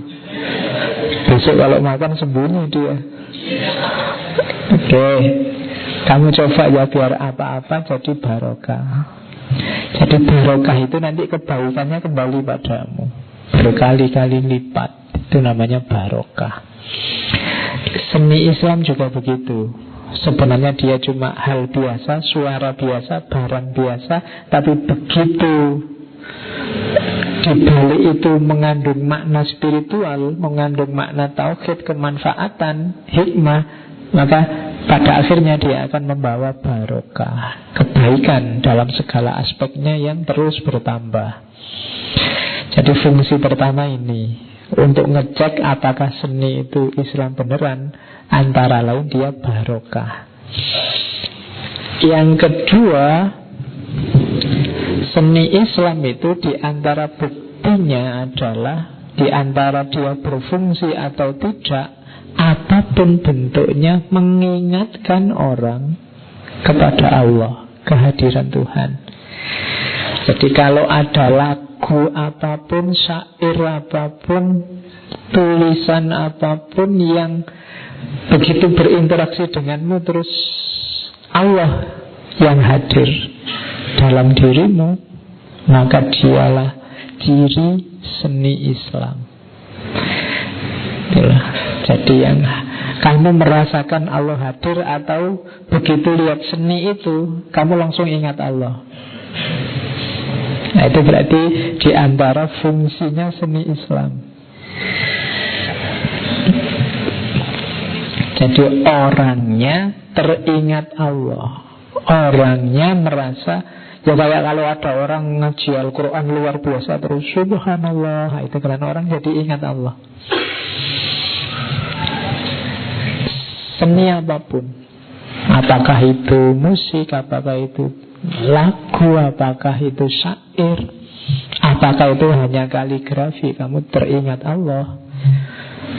Besok kalau makan sembunyi dia. Oke, kamu coba ya biar apa-apa jadi barokah. Jadi barokah itu nanti kebaikannya kembali padamu berkali-kali lipat. Itu namanya barokah. Seni Islam juga begitu. Sebenarnya dia cuma hal biasa, suara biasa, barang biasa, tapi begitu di balik itu mengandung makna spiritual, mengandung makna tauhid, kemanfaatan, hikmah, maka pada akhirnya dia akan membawa barokah, kebaikan dalam segala aspeknya yang terus bertambah. Jadi fungsi pertama ini untuk ngecek apakah seni itu Islam beneran, antara lain dia barokah. Yang kedua, seni Islam itu diantara buktinya adalah, diantara dia berfungsi atau tidak, apapun bentuknya mengingatkan orang kepada Allah, kehadiran Tuhan. Jadi kalau ada lagu lagu apapun, syair apapun, tulisan apapun yang begitu berinteraksi denganmu, terus Allah yang hadir dalam dirimu, maka dialah ciri seni Islam. Itulah. Jadi yang kamu merasakan Allah hadir, atau begitu lihat seni itu kamu langsung ingat Allah. Nah, itu berarti di antara fungsinya seni Islam. Jadi orangnya teringat Allah, orangnya merasa, ya kayak kalau ada orang ngaji Al-Quran luar biasa terus subhanallah, itu karena orang jadi ingat Allah. Seni apapun, apakah itu musik, apakah itu lagu, apakah itu syair, apakah itu hanya kaligrafi, kamu teringat Allah,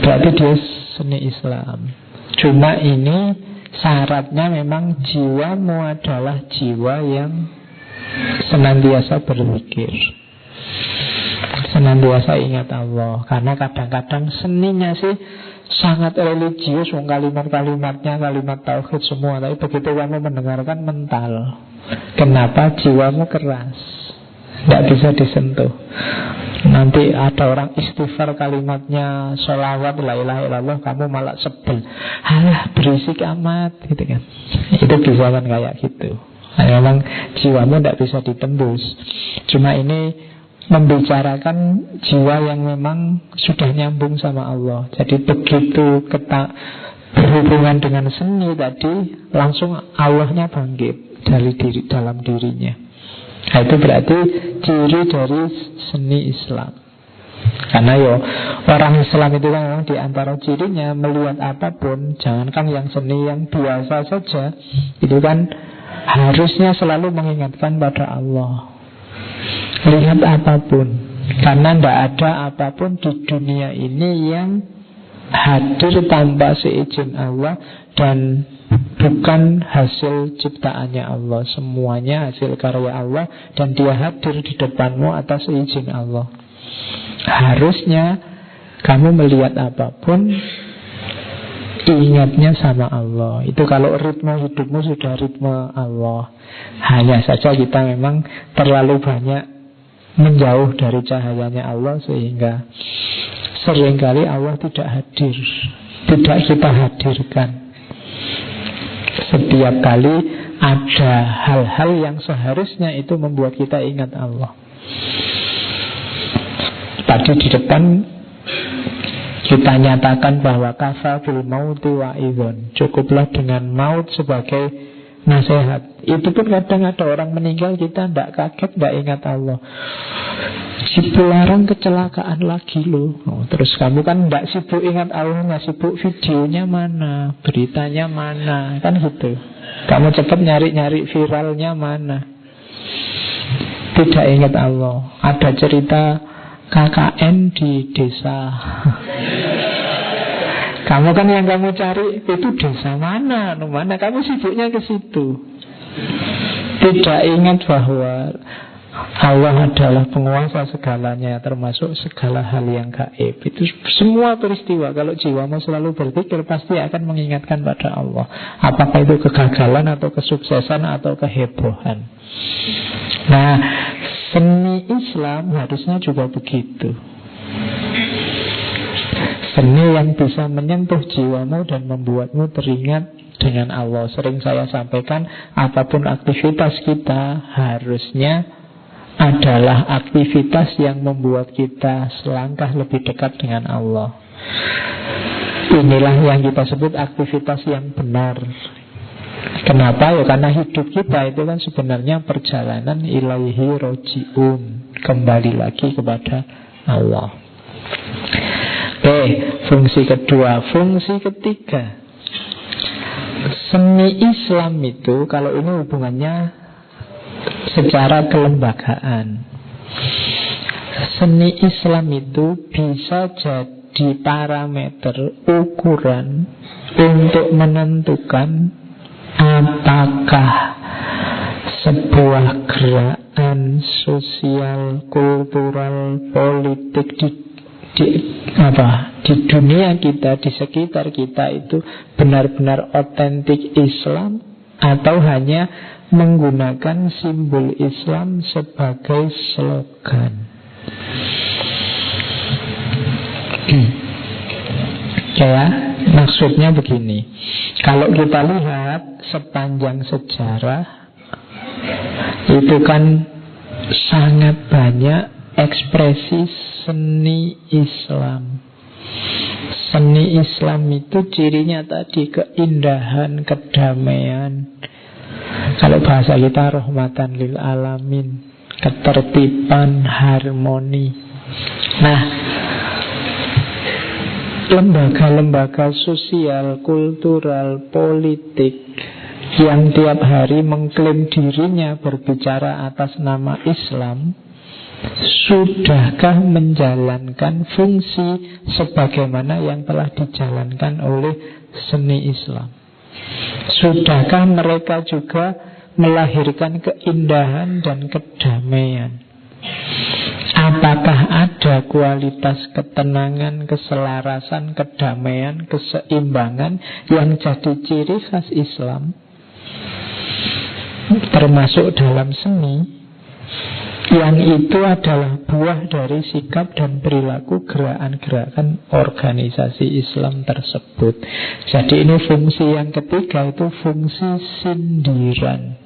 berarti dia seni Islam. Cuma ini syaratnya memang jiwamu adalah jiwa yang senantiasa berpikir, senantiasa ingat Allah. Karena kadang-kadang seninya sih sangat religius, kalimat-kalimatnya kalimat tauhid semua, tapi begitu kamu mendengarkan mental. Kenapa? Jiwamu keras, tidak bisa disentuh. Nanti ada orang istighfar kalimatnya sholawat la ilaha illallah, kamu malah sebel, halah berisik amat gitu kan. Itu bisa kan kayak gitu. Nah, memang jiwamu tidak bisa ditembus. Cuma ini membicarakan jiwa yang memang sudah nyambung sama Allah. Jadi begitu berhubungan dengan seni tadi, langsung Allahnya bangkit dari dalam dirinya. Nah, itu berarti ciri dari seni Islam. Karena orang Islam itu kan memang diantara cirinya melihat apapun, jangankan yang seni, yang biasa saja, itu kan harusnya selalu mengingatkan pada Allah. Lihat apapun, karena tidak ada apapun di dunia ini yang hadir tanpa seizin Allah dan bukan hasil ciptaannya Allah. Semuanya hasil karya Allah, dan dia hadir di depanmu atas izin Allah. Harusnya kamu melihat apapun, ingatnya sama Allah. Itu kalau ritme hidupmu sudah ritme Allah. Hanya saja kita memang terlalu banyak menjauh dari cahayanya Allah, sehingga seringkali Allah tidak hadir, tidak kita hadirkan. Setiap kali ada hal-hal yang seharusnya itu membuat kita ingat Allah. Tadi di depan kita nyatakan bahwa kafa bil mauti wa'idhon, cukuplah dengan maut sebagai nasihat. Itu pun kadang ada orang meninggal, kita tidak kaget, tidak ingat Allah. Si pelarang kecelakaan lagi loh. Terus kamu kan tidak sibuk ingat Allahnya, sibuk videonya mana, beritanya mana, kan gitu. Kamu cepat nyari-nyari viralnya mana, tidak ingat Allah. Ada cerita KKN di desa. Kamu kan yang kamu cari itu desa mana, mana kamu sibuknya ke situ. Tidak ingat bahwa Allah adalah penguasa segalanya, termasuk segala hal yang gaib. Itu semua peristiwa, kalau jiwamu selalu berpikir, pasti akan mengingatkan pada Allah. Apakah itu kegagalan atau kesuksesan atau kehebohan. Nah, seni Islam harusnya juga begitu. Seni yang bisa menyentuh jiwamu dan membuatmu teringat dengan Allah. Sering saya sampaikan, apapun aktivitas kita harusnya adalah aktivitas yang membuat kita selangkah lebih dekat dengan Allah. Inilah yang kita sebut aktivitas yang benar. Kenapa? Ya karena hidup kita itu kan sebenarnya perjalanan ilaihi roji'un, kembali lagi kepada Allah. Oke, fungsi kedua. Fungsi ketiga, seni Islam itu, kalau ini hubungannya secara kelembagaan, seni Islam itu bisa jadi parameter ukuran untuk menentukan apakah sebuah gerakan sosial, kultural, politik di dunia kita, di sekitar kita itu benar-benar otentik Islam, atau hanya menggunakan simbol Islam sebagai slogan. Ya, maksudnya begini. Kalau kita lihat sepanjang sejarah, itu kan sangat banyak ekspresi seni Islam. Seni Islam itu cirinya tadi keindahan, kedamaian. Kalau bahasa kita rahmatan lil alamin, ketertiban, harmoni. Nah, lembaga-lembaga sosial, kultural, politik yang tiap hari mengklaim dirinya berbicara atas nama Islam, sudahkah menjalankan fungsi sebagaimana yang telah dijalankan oleh seni Islam? Sudahkah mereka juga melahirkan keindahan dan kedamaian? Apakah ada kualitas ketenangan, keselarasan, kedamaian, keseimbangan yang jadi ciri khas Islam, termasuk dalam seni, yang itu adalah buah dari sikap dan perilaku gerakan-gerakan organisasi Islam tersebut. Jadi ini fungsi yang ketiga, itu fungsi sindiran.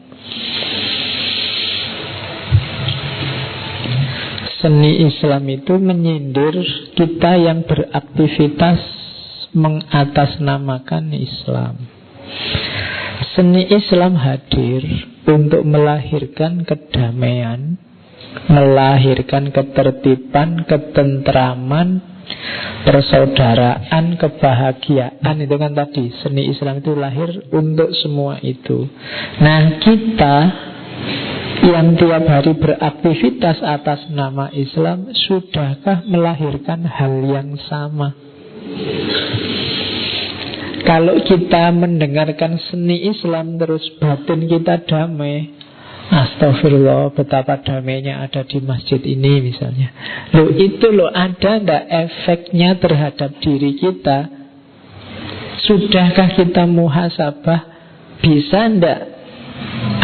Seni Islam itu menyindir kita yang beraktivitas mengatasnamakan Islam. Seni Islam hadir untuk melahirkan kedamaian, melahirkan ketertiban, ketentraman, persaudaraan, kebahagiaan. Itu kan tadi seni Islam itu lahir untuk semua itu. Nah, kita yang tiap hari beraktivitas atas nama Islam, sudahkah melahirkan hal yang sama? Kalau kita mendengarkan seni Islam terus batin kita damai, astagfirullah, betapa damainya ada di masjid ini misalnya. Loh, itu loh, ada ndak efeknya terhadap diri kita? Sudahkah kita muhasabah? Bisa ndak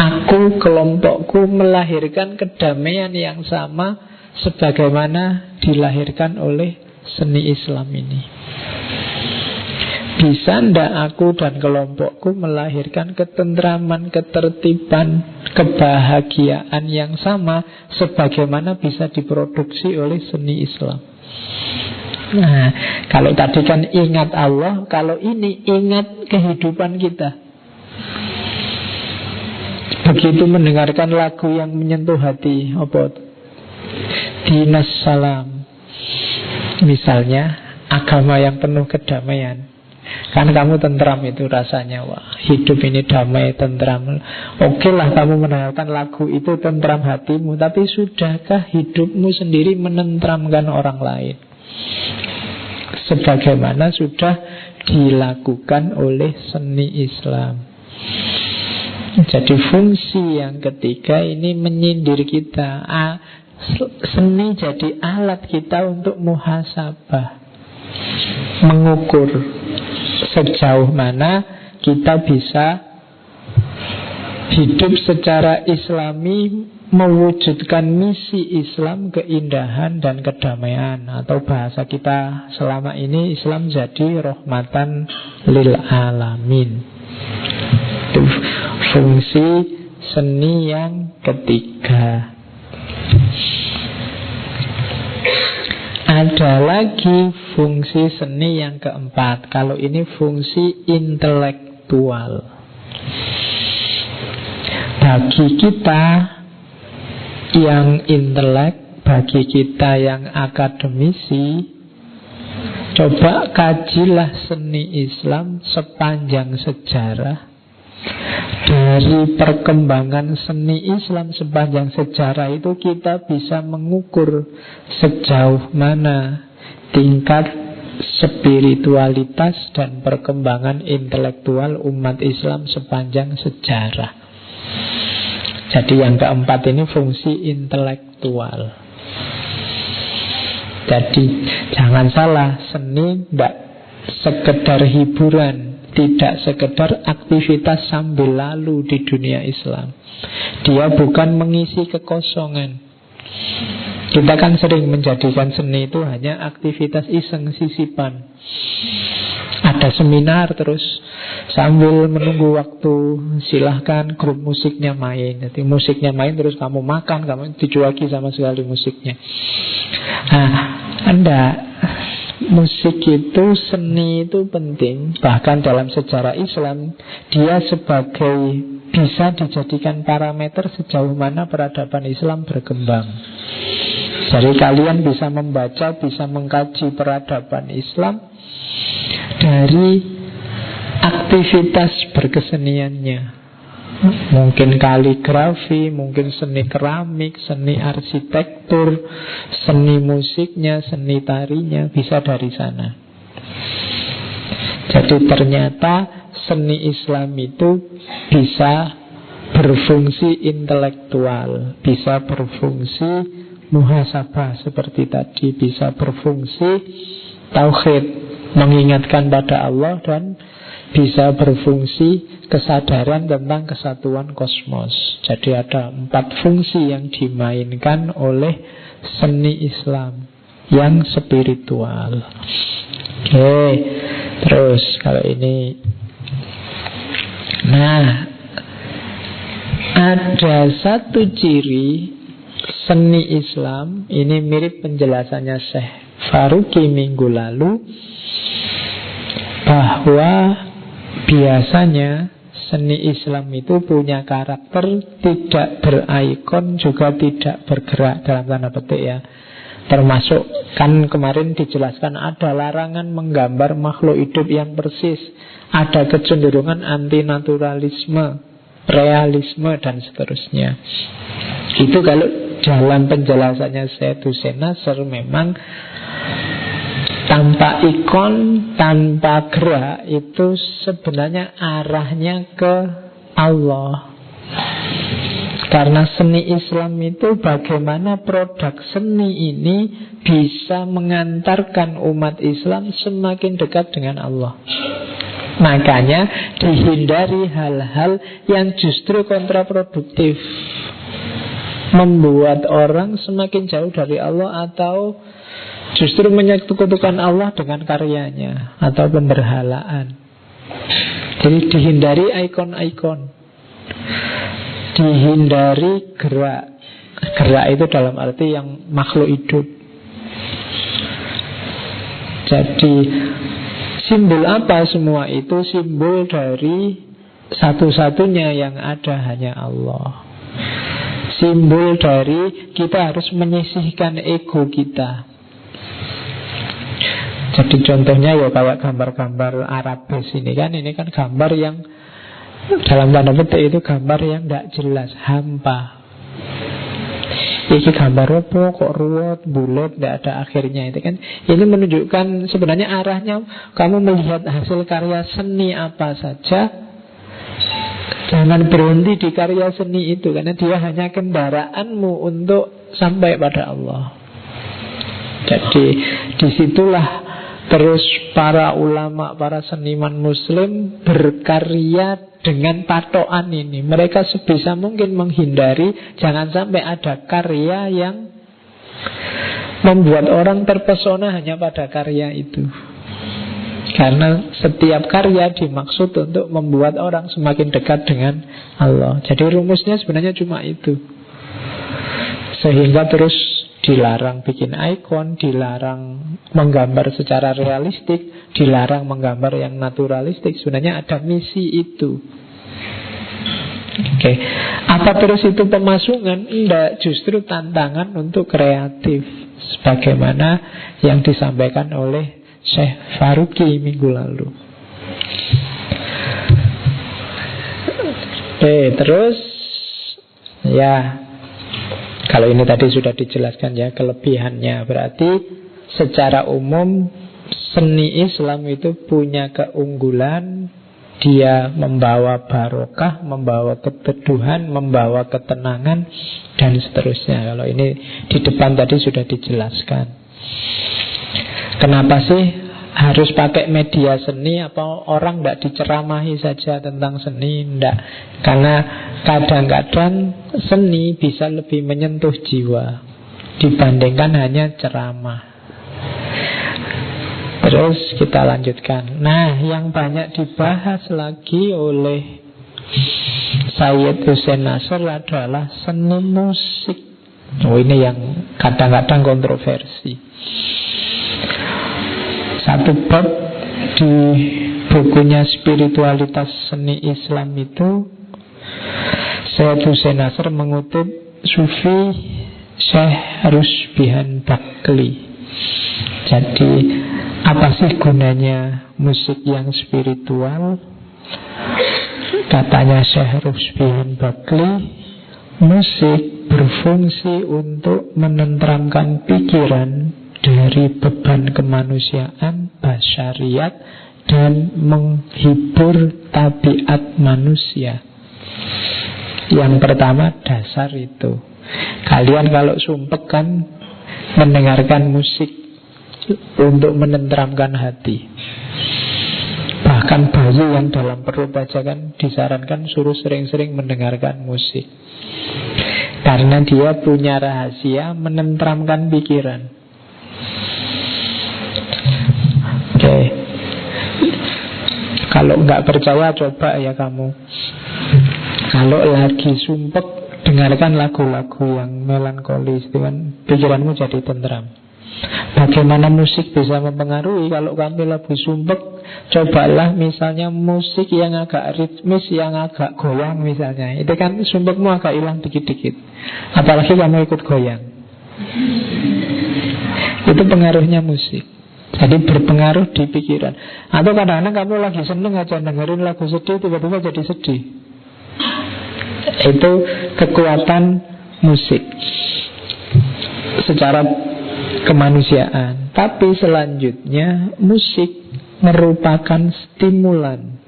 aku, kelompokku melahirkan kedamaian yang sama sebagaimana dilahirkan oleh seni Islam ini? Bisa ndak aku dan kelompokku melahirkan ketentraman, ketertiban, kebahagiaan yang sama sebagaimana bisa diproduksi oleh seni Islam? Nah, kalau tadi kan ingat Allah, kalau ini ingat kehidupan kita. Begitu mendengarkan lagu yang menyentuh hati, apa? Dinas Salam, misalnya, agama yang penuh kedamaian. Kan kamu tentram itu rasanya. Wah, hidup ini damai, tentram. Oke lah kamu mendengarkan lagu itu tentram hatimu, tapi sudahkah hidupmu sendiri menentramkan orang lain? Sebagaimana sudah dilakukan oleh seni Islam. Jadi fungsi yang ketiga ini menyindir kita. Seni jadi alat kita untuk muhasabah, mengukur sejauh mana kita bisa hidup secara Islami, mewujudkan misi Islam, keindahan dan kedamaian. Atau bahasa kita selama ini, Islam jadi rahmatan lil alamin. Itu fungsi seni yang ketiga. Ada lagi fungsi seni yang keempat. Kalau ini fungsi intelektual. Bagi kita yang intelek, bagi kita yang akademisi, coba kajilah seni Islam sepanjang sejarah. Dari perkembangan seni Islam sepanjang sejarah itu kita bisa mengukur sejauh mana tingkat spiritualitas dan perkembangan intelektual umat Islam sepanjang sejarah. Jadi yang keempat ini fungsi intelektual. Jadi jangan salah, seni tidak sekedar hiburan, tidak sekedar aktivitas sambil lalu di dunia Islam. Dia bukan mengisi kekosongan. Kita kan sering menjadikan seni itu hanya aktivitas iseng sisipan. Ada seminar terus sambil menunggu waktu, silahkan grup musiknya main. Jadi musiknya main terus kamu makan, kamu dicuaki sama sekali musiknya. Nah, enggak. Musik itu, seni itu penting. Bahkan dalam sejarah Islam, dia sebagai bisa dijadikan parameter sejauh mana peradaban Islam berkembang. Jadi kalian bisa membaca, bisa mengkaji peradaban Islam dari aktivitas berkeseniannya. Mungkin kaligrafi, mungkin seni keramik, seni arsitektur, seni musiknya, seni tarinya, bisa dari sana. Jadi ternyata seni Islam itu bisa berfungsi intelektual, bisa berfungsi muhasabah seperti tadi, bisa berfungsi tauhid, mengingatkan pada Allah, dan bisa berfungsi kesadaran tentang kesatuan kosmos. Jadi ada 4 fungsi yang dimainkan oleh seni Islam yang spiritual. Oke, terus kalau ini, nah, ada satu ciri seni Islam, ini mirip penjelasannya Syekh Faruqi minggu lalu, bahwa biasanya seni Islam itu punya karakter tidak berikon, juga tidak bergerak, dalam tanda petik ya. Termasuk kan kemarin dijelaskan ada larangan menggambar makhluk hidup yang persis, ada kecenderungan anti-naturalisme, realisme, dan seterusnya. Itu kalau dalam penjelasannya Syed Hussein Nasr, memang tanpa ikon, tanpa gerak, itu sebenarnya arahnya ke Allah. Karena seni Islam itu bagaimana produk seni ini bisa mengantarkan umat Islam semakin dekat dengan Allah. Makanya dihindari hal-hal yang justru kontraproduktif, membuat orang semakin jauh dari Allah, atau justru menyekutukan Allah dengan karyanya atau pemberhalaan. Jadi dihindari ikon-ikon, dihindari gerak. Gerak itu dalam arti yang makhluk hidup. Jadi simbol apa semua itu? Simbol dari satu-satunya yang ada hanya Allah. Simbol dari kita harus menyisihkan ego kita. Jadi contohnya ya kayak gambar-gambar Arabes ini kan gambar yang dalam tanda petik itu gambar yang tidak jelas, hampa. Ini gambar apa kok ruwet, bulat, tidak ada akhirnya itu kan. Ini menunjukkan sebenarnya arahnya kamu melihat hasil karya seni apa saja, jangan berhenti di karya seni itu, karena dia hanya kendaraanmu untuk sampai pada Allah. Jadi disitulah terus para ulama, para seniman muslim berkarya dengan patokan ini. Mereka sebisa mungkin menghindari jangan sampai ada karya yang membuat orang terpesona hanya pada karya itu. Karena setiap karya dimaksud untuk membuat orang semakin dekat dengan Allah. Jadi rumusnya sebenarnya cuma itu. Sehingga terus dilarang bikin ikon, dilarang menggambar secara realistik, dilarang menggambar yang naturalistik. Sebenarnya ada misi itu. Oke. Apa terus itu pemasungan? Enggak, justru tantangan untuk kreatif, sebagaimana yang disampaikan oleh Syekh Faruqi minggu lalu. Terus ya, kalau ini tadi sudah dijelaskan ya kelebihannya. Berarti secara umum seni Islam itu punya keunggulan Dia membawa barokah, membawa keteduhan, membawa ketenangan, dan seterusnya. Kalau ini di depan tadi sudah dijelaskan. Kenapa sih harus pakai media seni? Apa orang tidak diceramahi saja tentang seni? Tidak. Karena kadang-kadang seni bisa lebih menyentuh jiwa dibandingkan hanya ceramah. Terus kita lanjutkan. Nah, yang banyak dibahas lagi oleh Sayyid Hussein Nasr adalah seni musik. Oh, ini yang kadang-kadang kontroversi. Satu bab di bukunya Spiritualitas Seni Islam itu, Sayyid Hussein Nasr mengutip Sufi Syekh Rusbihan Bakli. Jadi apa sih gunanya musik yang spiritual? Katanya Syekh Rusbihan Bakli, musik berfungsi untuk menenteramkan pikiran dari beban kemanusiaan, basyariat, dan menghibur tabiat manusia. Yang pertama dasar itu. Kalian kalau sumpek kan mendengarkan musik untuk menenteramkan hati. Bahkan bayi yang dalam perut aja kan disarankan suruh sering-sering mendengarkan musik, karena dia punya rahasia menenteramkan pikiran. Oke. Kalau nggak percaya coba ya kamu. Kalau lagi sumpek, dengarkan lagu-lagu yang melankolis, itu kan pikiranmu jadi tenteram. Bagaimana musik bisa mempengaruhi? Kalau kamu lagi sumpek, cobalah misalnya musik yang agak ritmis, yang agak goyang misalnya. Itu kan sumpekmu agak hilang dikit-dikit. Apalagi kamu ikut goyang. Itu pengaruhnya musik. Jadi berpengaruh di pikiran. Atau kadang-kadang kamu lagi seneng aja dengerin lagu sedih, tiba-tiba jadi sedih. Itu kekuatan musik secara kemanusiaan. Tapi selanjutnya musik merupakan stimulan,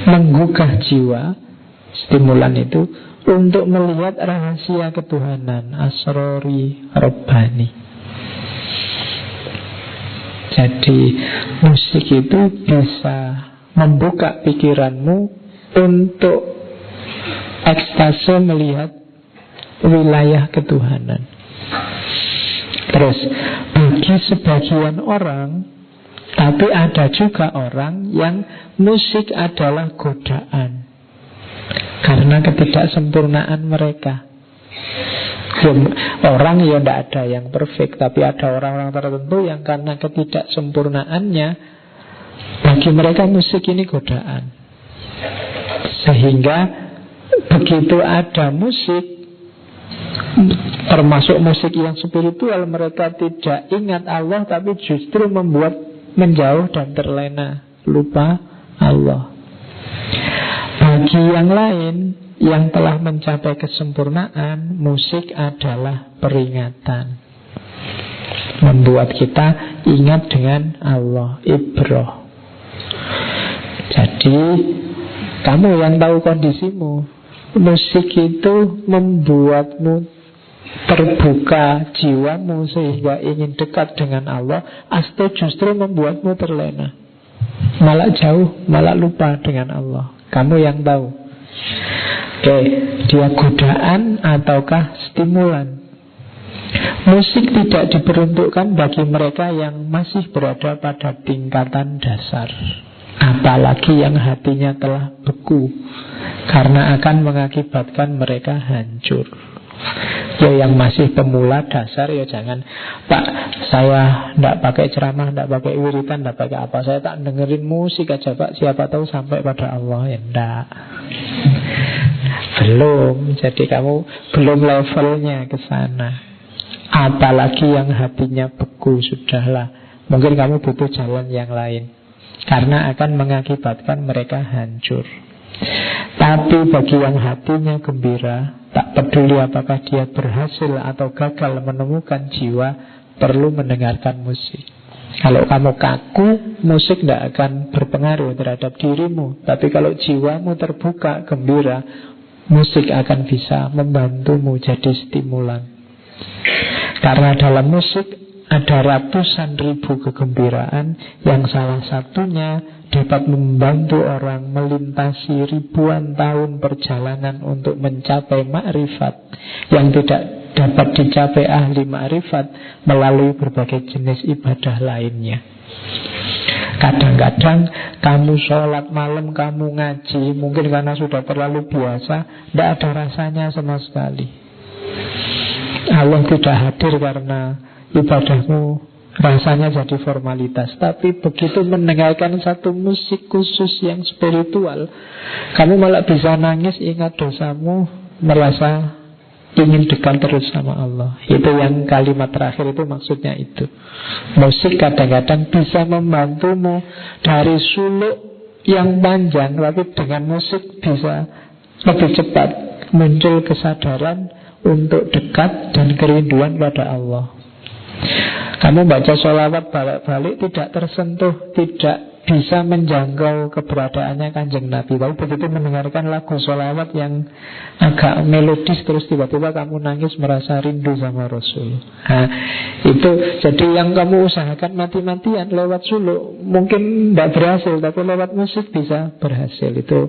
menggugah jiwa. Stimulan itu untuk melihat rahasia ketuhanan, asrori robbani. Jadi musik itu bisa membuka pikiranmu untuk ekstase melihat wilayah ketuhanan. Terus bagi sebagian orang, tapi ada juga orang yang musik adalah godaan karena ketidaksempurnaan mereka. Orang ya tidak ada yang perfect, tapi ada orang-orang tertentu yang karena ketidaksempurnaannya, bagi mereka musik ini godaan. Sehingga begitu ada musik, termasuk musik yang spiritual, mereka tidak ingat Allah, tapi justru membuat menjauh dan terlena, lupa Allah. Bagi yang lain yang telah mencapai kesempurnaan, musik adalah peringatan, membuat kita ingat dengan Allah, ibroh. Jadi kamu yang tahu kondisimu, musik itu membuatmu terbuka jiwamu sehingga ingin dekat dengan Allah, atau justru membuatmu terlena, malah jauh, malah lupa dengan Allah. Kamu yang tahu. Oke, dia godaan ataukah stimulan? Musik tidak diperuntukkan bagi mereka yang masih berada pada tingkatan dasar, apalagi yang hatinya telah beku, karena akan mengakibatkan mereka hancur. Ya yang masih pemula dasar ya jangan, Pak, saya tidak pakai ceramah, tidak pakai wiritan, tidak pakai apa, saya tak dengerin musik aja Pak, siapa tahu sampai pada Allah. Ya enggak, belum. Jadi kamu belum levelnya ke sana. Apalagi yang hatinya beku, sudahlah, mungkin kamu butuh jalan yang lain, karena akan mengakibatkan mereka hancur. Tapi bagi yang hatinya gembira, tak peduli apakah dia berhasil atau gagal menemukan jiwa, perlu mendengarkan musik. Kalau kamu kaku, musik tidak akan berpengaruh terhadap dirimu. Tapi kalau jiwamu terbuka, gembira, musik akan bisa membantumu jadi stimulan. Karena dalam musik ada ratusan ribu kegembiraan yang salah satunya dapat membantu orang melintasi ribuan tahun perjalanan untuk mencapai makrifat yang tidak dapat dicapai ahli makrifat melalui berbagai jenis ibadah lainnya. Kadang-kadang kamu sholat malam, kamu ngaji, mungkin karena sudah terlalu biasa, tidak ada rasanya sama sekali. Allah tidak hadir karena ibadahmu rasanya jadi formalitas. Tapi begitu mendengarkan satu musik khusus yang spiritual, kamu malah bisa nangis, ingat dosamu, merasa ingin dekat terus sama Allah. Itu yang kalimat terakhir itu maksudnya itu. Musik kadang-kadang bisa membantumu dari suluk yang panjang, tapi dengan musik bisa lebih cepat muncul kesadaran untuk dekat dan kerinduan pada Allah. Kamu baca sholawat balik-balik tidak tersentuh, tidak bisa menjangkau keberadaannya Kanjeng Nabi. Tapi begitu mendengarkan lagu sholawat yang agak melodis, terus tiba-tiba kamu nangis merasa rindu sama Rasul. Nah, itu jadi yang kamu usahakan mati-matian lewat suluk mungkin tidak berhasil, tapi lewat musik bisa berhasil. Itu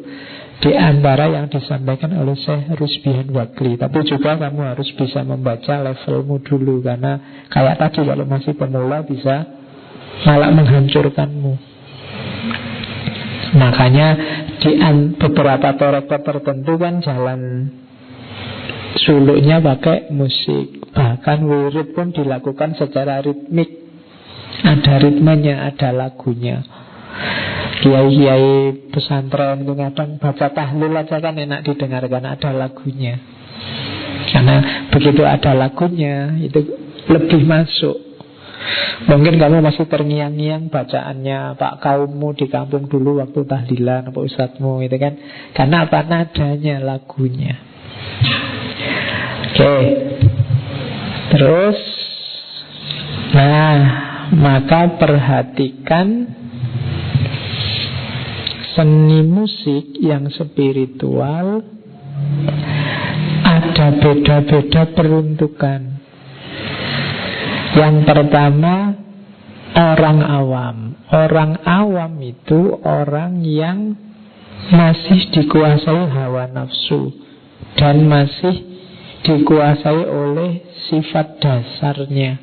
di antara yang disampaikan oleh Syekh Rusbihan Wakli. Tapi juga kamu harus bisa membaca levelmu dulu, karena kayak tadi kalau masih pemula bisa malah menghancurkanmu. Makanya di beberapa torekat tertentu kan jalan suluknya pakai musik. Bahkan wirid pun dilakukan secara ritmik. Ada ritmenya, ada lagunya. Kiai-kiai pesantren itu kadang baca tahlil aja kan enak didengarkan, ada lagunya. Karena begitu ada lagunya itu lebih masuk. Mungkin kamu masih terngiang-ngiang bacaannya Pak kaummu di kampung dulu waktu tahlilan, Pak ustadzmu itu kan. Karena apa? Nadanya, lagunya. Oke. Terus, nah, maka perhatikan seni musik yang spiritual ada beda-beda peruntukan. Yang pertama, orang awam. Orang awam itu orang yang masih dikuasai hawa nafsu dan masih dikuasai oleh sifat dasarnya.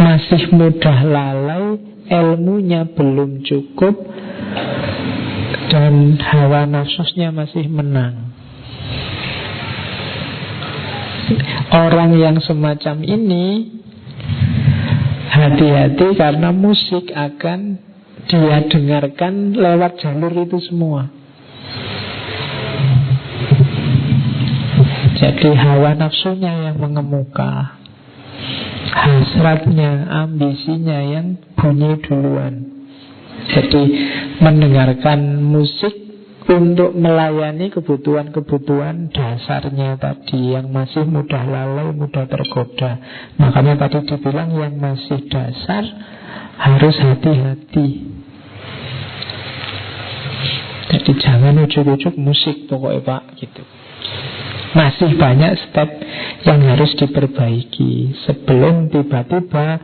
Masih mudah lalai, ilmunya belum cukup, dan hawa nafsunya masih menang. Orang yang semacam ini hati-hati, karena musik akan dia dengarkan lewat jalur itu semua. Jadi hawa nafsunya yang mengemuka, hasratnya, ambisinya yang bunyi duluan. Jadi mendengarkan musik untuk melayani kebutuhan-kebutuhan dasarnya tadi, yang masih mudah lalai, mudah tergoda. Makanya tadi dibilang yang masih dasar harus hati-hati. Jadi jangan ujuk-ujuk musik pokoknya Pak gitu. Masih banyak step yang harus diperbaiki sebelum tiba-tiba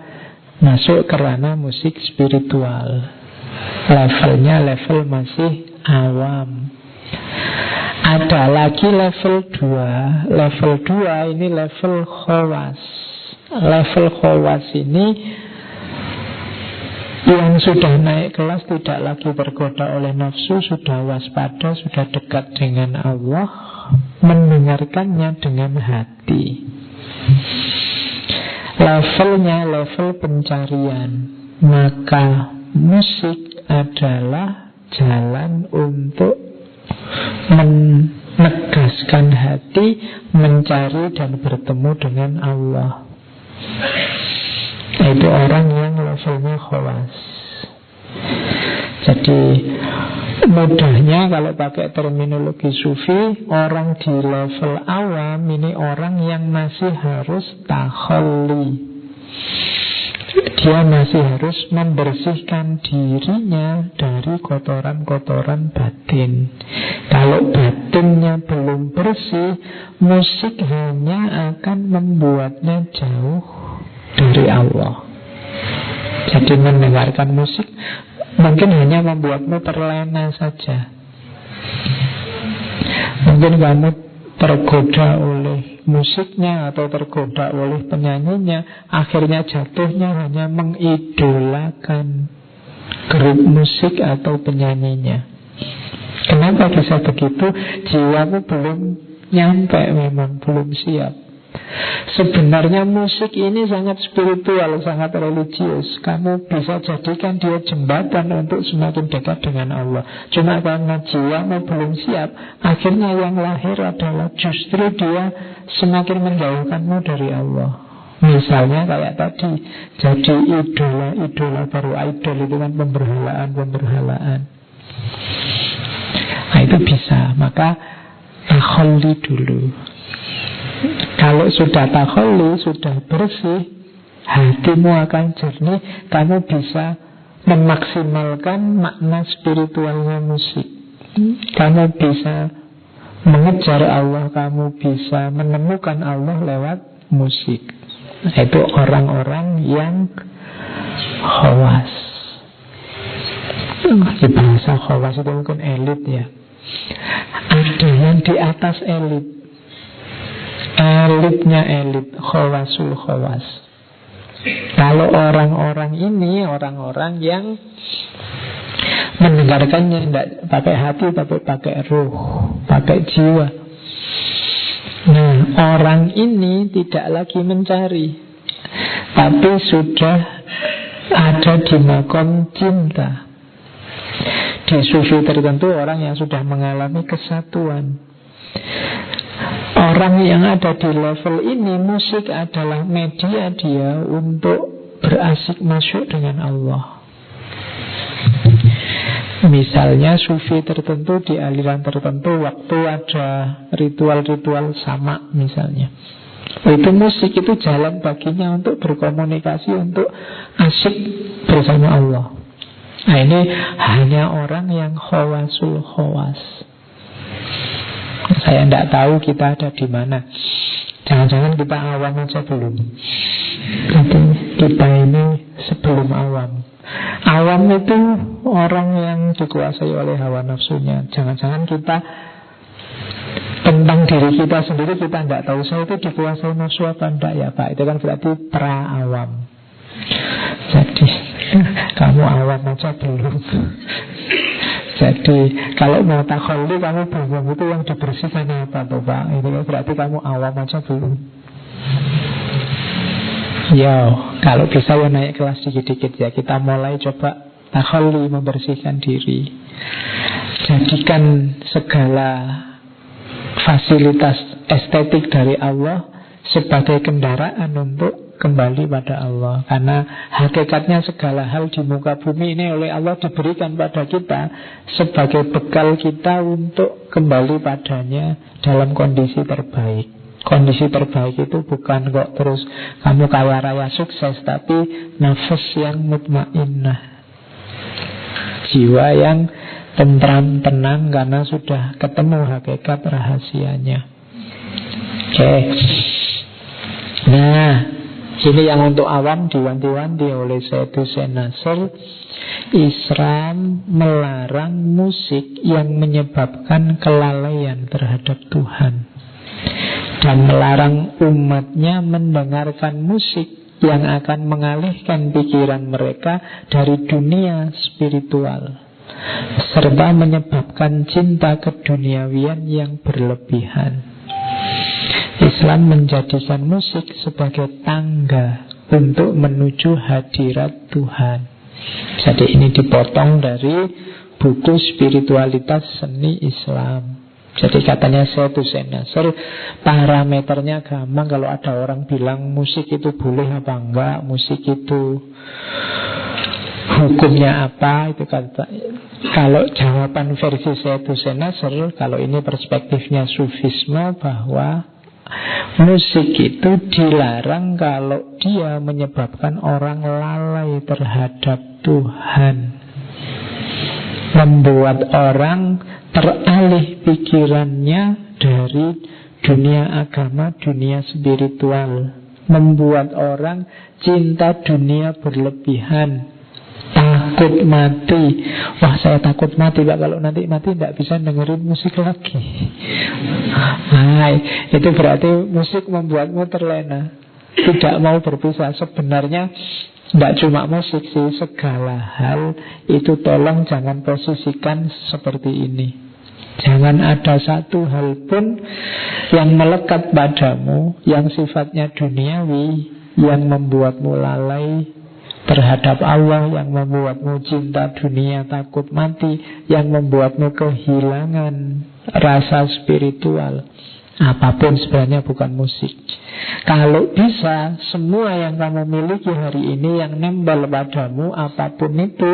masuk ke ranah musik spiritual. Levelnya level masih awam. Ada lagi level 2. Level 2 ini level khawas. Level khawas ini yang sudah naik kelas, tidak lagi tergoda oleh nafsu, sudah waspada, sudah dekat dengan Allah, mendengarkannya dengan hati. Levelnya level pencarian. Maka musik adalah jalan untuk menegaskan hati, mencari dan bertemu dengan Allah. Itu orang yang levelnya khawas. Jadi mudahnya kalau pakai terminologi sufi, orang di level awam ini orang yang masih harus takhalli. Dia masih harus membersihkan dirinya dari kotoran-kotoran batin. Kalau batinnya belum bersih, musik hanya akan membuatnya jauh dari Allah. Jadi mendengarkan musik mungkin hanya membuatmu terlena saja. Mungkin kamu tergoda oleh musiknya atau tergoda oleh penyanyinya, akhirnya jatuhnya hanya mengidolakan grup musik atau penyanyinya. Kenapa bisa begitu? Jiwamu belum nyampe, memang belum siap. Sebenarnya musik ini sangat spiritual, sangat religius. Kamu bisa jadikan dia jembatan untuk semakin dekat dengan Allah. Cuma karena jiwamu belum siap, akhirnya yang lahir adalah justru dia semakin menjauhkanmu dari Allah. Misalnya kayak tadi, jadi idola-idola baru. Idol itu kan pemberhalaan. Nah itu bisa. Maka takholli dulu. Kalau sudah takholli, sudah bersih, hatimu akan jernih. Kamu bisa memaksimalkan makna spiritualnya musik. Kamu bisa mengejar Allah, kamu bisa menemukan Allah lewat musik. Itu orang-orang yang khawas. Di bahasa khawas itu mungkin elit ya. Ada yang di atas elit. Elitnya elit, khawasul khawas. Kalau orang-orang ini orang-orang yang mendengarkannya tidak pakai hati tapi pakai ruh, pakai jiwa. Nah, orang ini tidak lagi mencari, tapi sudah ada di makom cinta. Di sufi tertentu orang yang sudah mengalami kesatuan. Orang yang ada di level ini, musik adalah media dia untuk berasik masuk dengan Allah. Misalnya sufi tertentu di aliran tertentu, waktu ada ritual-ritual sama misalnya, itu musik itu jalan baginya untuk berkomunikasi, untuk asik bersama Allah. Nah ini hanya orang yang khawasul khawas. Saya tidak tahu kita ada di mana. Jangan-jangan kita awam aja belum. Jadi kita ini sebelum awam. Awam itu orang yang dikuasai oleh hawa nafsunya. Jangan-jangan kita tentang diri kita sendiri kita tidak tahu. Saya itu dikuasai nafsu apa tidak ya Pak? Itu kan berarti pra-awam. Jadi kamu awam aja belum. Jadi kalau mau takholli kamu bingung itu yang dibersihkan apa tuh Pak? Itu berarti kamu awam aja belum. Ya, kalau bisa ya naik kelas dikit-dikit ya. Kita mulai coba takholli, membersihkan diri. Jadikan segala fasilitas estetik dari Allah sebagai kendaraan untuk kembali pada Allah. Karena hakikatnya segala hal di muka bumi ini oleh Allah diberikan pada kita sebagai bekal kita untuk kembali padanya dalam kondisi terbaik. Kondisi terbaik itu bukan kok terus kamu kaya raya sukses, tapi nafas yang mutmainnah, jiwa yang tentram, tenang karena sudah ketemu hakikat rahasianya. Oke. Nah, ini yang untuk awam diwanti-wanti oleh Syed Hussein Nasr. Islam melarang musik yang menyebabkan kelalaian terhadap Tuhan, dan melarang umatnya mendengarkan musik yang akan mengalihkan pikiran mereka dari dunia spiritual, serta menyebabkan cinta keduniawian yang berlebihan. Islam menjadikan musik sebagai tangga untuk menuju hadirat Tuhan. Jadi ini dipotong dari buku Spiritualitas Seni Islam. Jadi katanya Syed Hussein Nasr, parameternya gampang. Kalau ada orang bilang musik itu boleh apa enggak, musik itu hukumnya apa, itu kata. Kalau jawaban versi Syed Hussein Nasr, kalau ini perspektifnya sufisme, bahwa Musik itu dilarang kalau dia menyebabkan orang lalai terhadap Tuhan, membuat orang teralih pikirannya dari dunia agama, dunia spiritual, membuat orang cinta dunia berlebihan, takut mati. Wah, saya takut mati Pak, kalau nanti mati tidak bisa dengerin musik lagi. Hai, itu berarti musik membuatmu terlena, tidak mau berpisah. Sebenarnya tidak cuma musik sih, segala hal itu tolong jangan posisikan seperti ini. Jangan ada satu hal pun yang melekat padamu, yang sifatnya duniawi, yang membuatmu lalai terhadap Allah, yang membuatmu cinta dunia, takut mati, yang membuatmu kehilangan rasa spiritual. Apapun sebenarnya bukan musik. Kalau bisa, semua yang kamu miliki hari ini yang nempel padamu, apapun itu,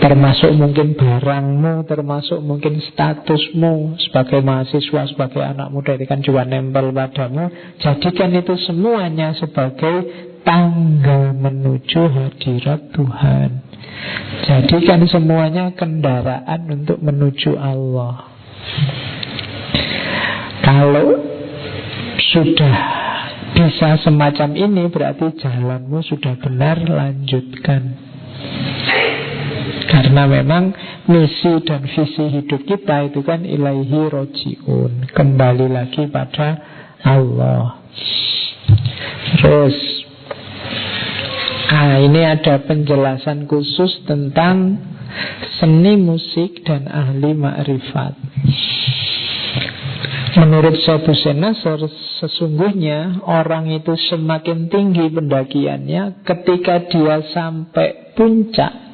termasuk mungkin barangmu, termasuk mungkin statusmu sebagai mahasiswa, sebagai anak muda, itu kan juga nempel padamu. Jadikan itu semuanya sebagai tangga menuju hadirat Tuhan. Jadikan semuanya kendaraan untuk menuju Allah. Kalau sudah bisa semacam ini, berarti jalanmu sudah benar, lanjutkan. Karena memang misi dan visi hidup kita itu kan ilaihi roji'un, kembali lagi pada Allah. Terus ini ada penjelasan khusus tentang seni musik dan ahli ma'rifat. Menurut Syekh Nasr, sesungguhnya orang itu semakin tinggi pendakiannya ketika dia sampai puncak.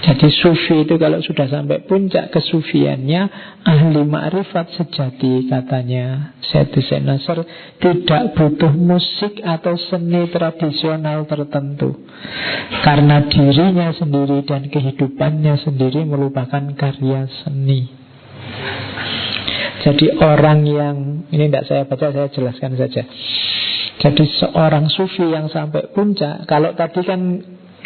Jadi sufi itu kalau sudah sampai puncak kesufiannya, ahli ma'rifat sejati, katanya Syekh Nasr, tidak butuh musik atau seni tradisional tertentu, karena dirinya sendiri dan kehidupannya sendiri merupakan karya seni. Jadi orang yang, ini tidak saya baca, saya jelaskan saja. Jadi seorang sufi yang sampai puncak, kalau tadi kan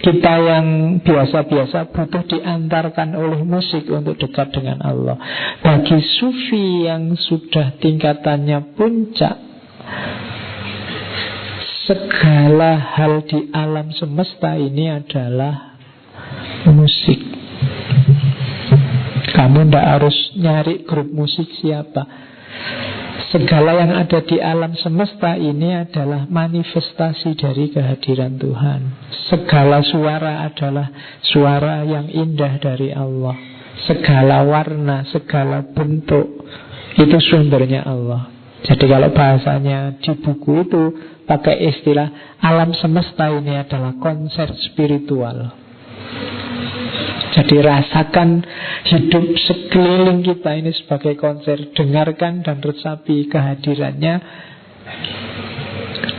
kita yang biasa-biasa butuh diantarkan oleh musik untuk dekat dengan Allah. Bagi sufi yang sudah tingkatannya puncak, segala hal di alam semesta ini adalah musik. Kamu tidak harus nyari grup musik siapa. Segala yang ada di alam semesta ini adalah manifestasi dari kehadiran Tuhan. Segala suara adalah suara yang indah dari Allah. Segala warna, segala bentuk, itu sumbernya Allah. Jadi kalau bahasanya di buku itu pakai istilah alam semesta ini adalah konser spiritual. Jadi rasakan hidup sekeliling kita ini sebagai konser. Dengarkan dan resapi kehadirannya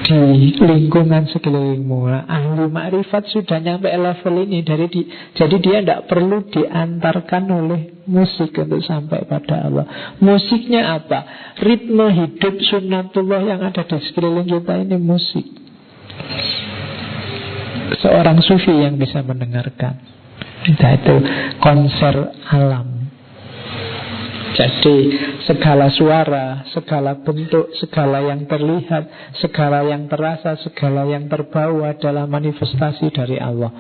di lingkungan sekelilingmu. Nah, ahli ma'rifat sudah nyampe level ini. Jadi dia tidak perlu diantarkan oleh musik untuk sampai pada Allah. Musiknya apa? Ritme hidup sunnatullah yang ada di sekeliling kita ini musik. Seorang sufi yang bisa mendengarkan. Itu konser alam. Jadi segala suara, segala bentuk, segala yang terlihat, segala yang terasa, segala yang terbau adalah manifestasi dari Allah.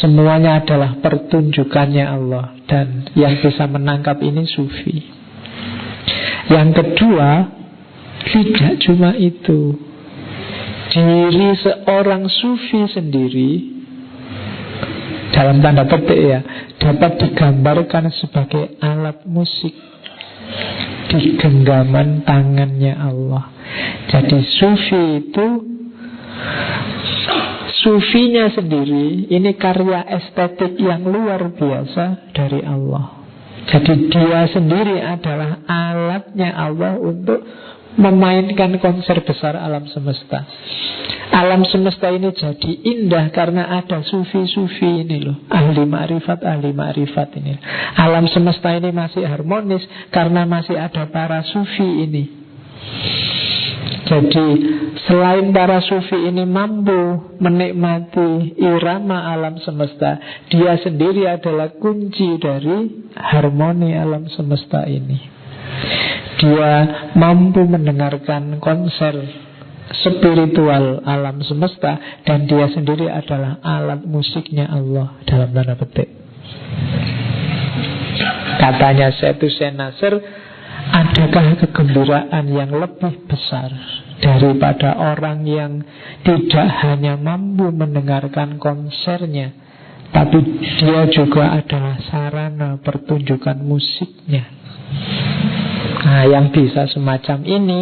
Semuanya adalah pertunjukannya Allah. Dan yang bisa menangkap ini sufi. Yang kedua, tidak cuma itu. Diri seorang sufi sendiri, dalam tanda petik ya, dapat digambarkan sebagai alat musik di genggaman tangannya Allah. Jadi sufi itu, sufinya sendiri ini karya estetik yang luar biasa dari Allah. Jadi dia sendiri adalah alatnya Allah untuk memainkan konser besar alam semesta. Alam semesta ini jadi indah karena ada sufi-sufi ini loh, ahli ma'rifat ini. Alam semesta ini masih harmonis karena masih ada para sufi ini. Jadi selain para sufi ini mampu menikmati irama alam semesta, dia sendiri adalah kunci dari harmoni alam semesta ini. Dia mampu mendengarkan konser spiritual alam semesta, dan dia sendiri adalah alat musiknya Allah dalam tanda petik. Katanya Syed Hussein Nasr, adakah kegembiraan yang lebih besar daripada orang yang tidak hanya mampu mendengarkan konsernya, tapi dia juga adalah sarana pertunjukan musiknya. Nah, yang bisa semacam ini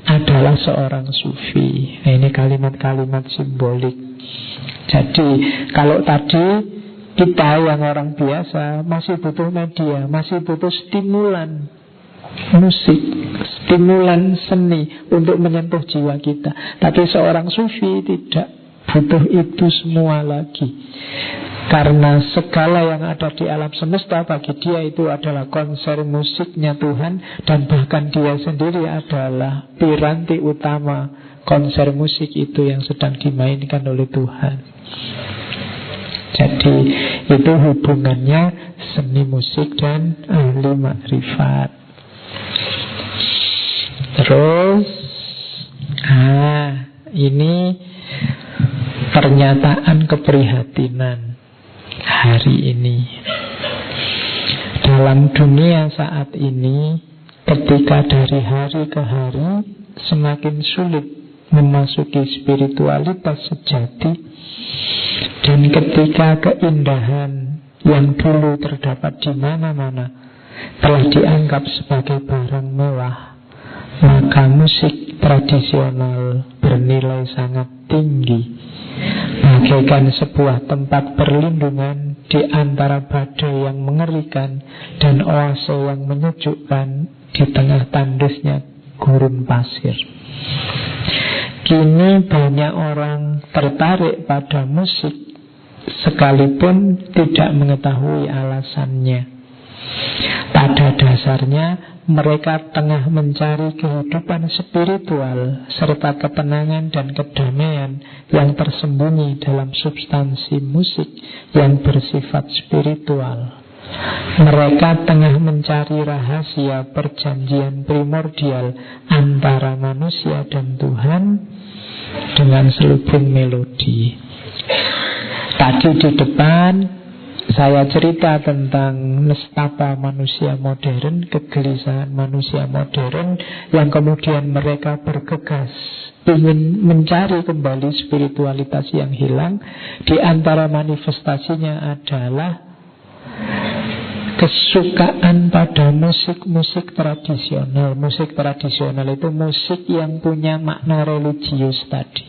adalah seorang sufi. Nah, ini kalimat-kalimat simbolik. Jadi kalau tadi kita yang orang biasa masih butuh media, masih butuh stimulan musik, stimulan seni untuk menyentuh jiwa kita. Tapi seorang sufi tidak butuh itu semua lagi, karena segala yang ada di alam semesta bagi dia itu adalah konser musiknya Tuhan, dan bahkan dia sendiri adalah piranti utama konser musik itu yang sedang dimainkan oleh Tuhan. Jadi itu hubungannya seni musik dan ahli makrifat. Terus ini pernyataan keprihatinan hari ini. Dalam dunia saat ini, ketika dari hari ke hari semakin sulit memasuki spiritualitas sejati, dan ketika keindahan yang dulu terdapat di mana-mana telah dianggap sebagai barang mewah, maka musik tradisional bernilai sangat tinggi, bagaikan sebuah tempat perlindungan di antara badai yang mengerikan dan oase yang menyejukkan di tengah tandusnya gurun pasir. Kini banyak orang tertarik pada musik sekalipun tidak mengetahui alasannya. Pada dasarnya mereka tengah mencari kehidupan spiritual serta ketenangan dan kedamaian yang tersembunyi dalam substansi musik yang bersifat spiritual. Mereka tengah mencari rahasia perjanjian primordial antara manusia dan Tuhan dengan selubung melodi. Tadi di depan saya cerita tentang nestapa manusia modern, kegelisahan manusia modern yang kemudian mereka bergegas ingin mencari kembali spiritualitas yang hilang. Di antara manifestasinya adalah kesukaan pada musik-musik tradisional. Musik tradisional itu musik yang punya makna religius tadi.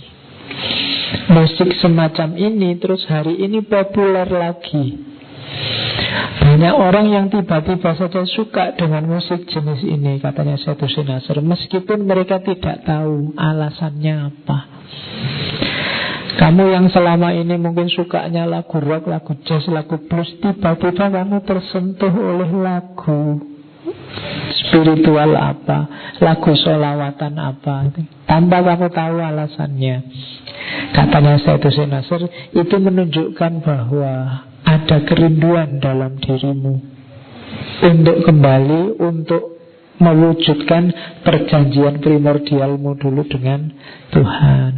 Musik semacam ini terus hari ini populer lagi. Banyak orang yang tiba-tiba saja suka dengan musik jenis ini, katanya Syed Hussein Nasr, meskipun mereka tidak tahu alasannya apa. Kamu yang selama ini mungkin sukanya lagu rock, lagu jazz, lagu blues, tiba-tiba kamu tersentuh oleh lagu spiritual apa, lagu sholawatan apa, tanpa kamu tahu alasannya. Katanya Syed Hussein Nasr, itu menunjukkan bahwa ada kerinduan dalam dirimu untuk kembali, untuk mewujudkan perjanjian primordialmu dulu dengan Tuhan,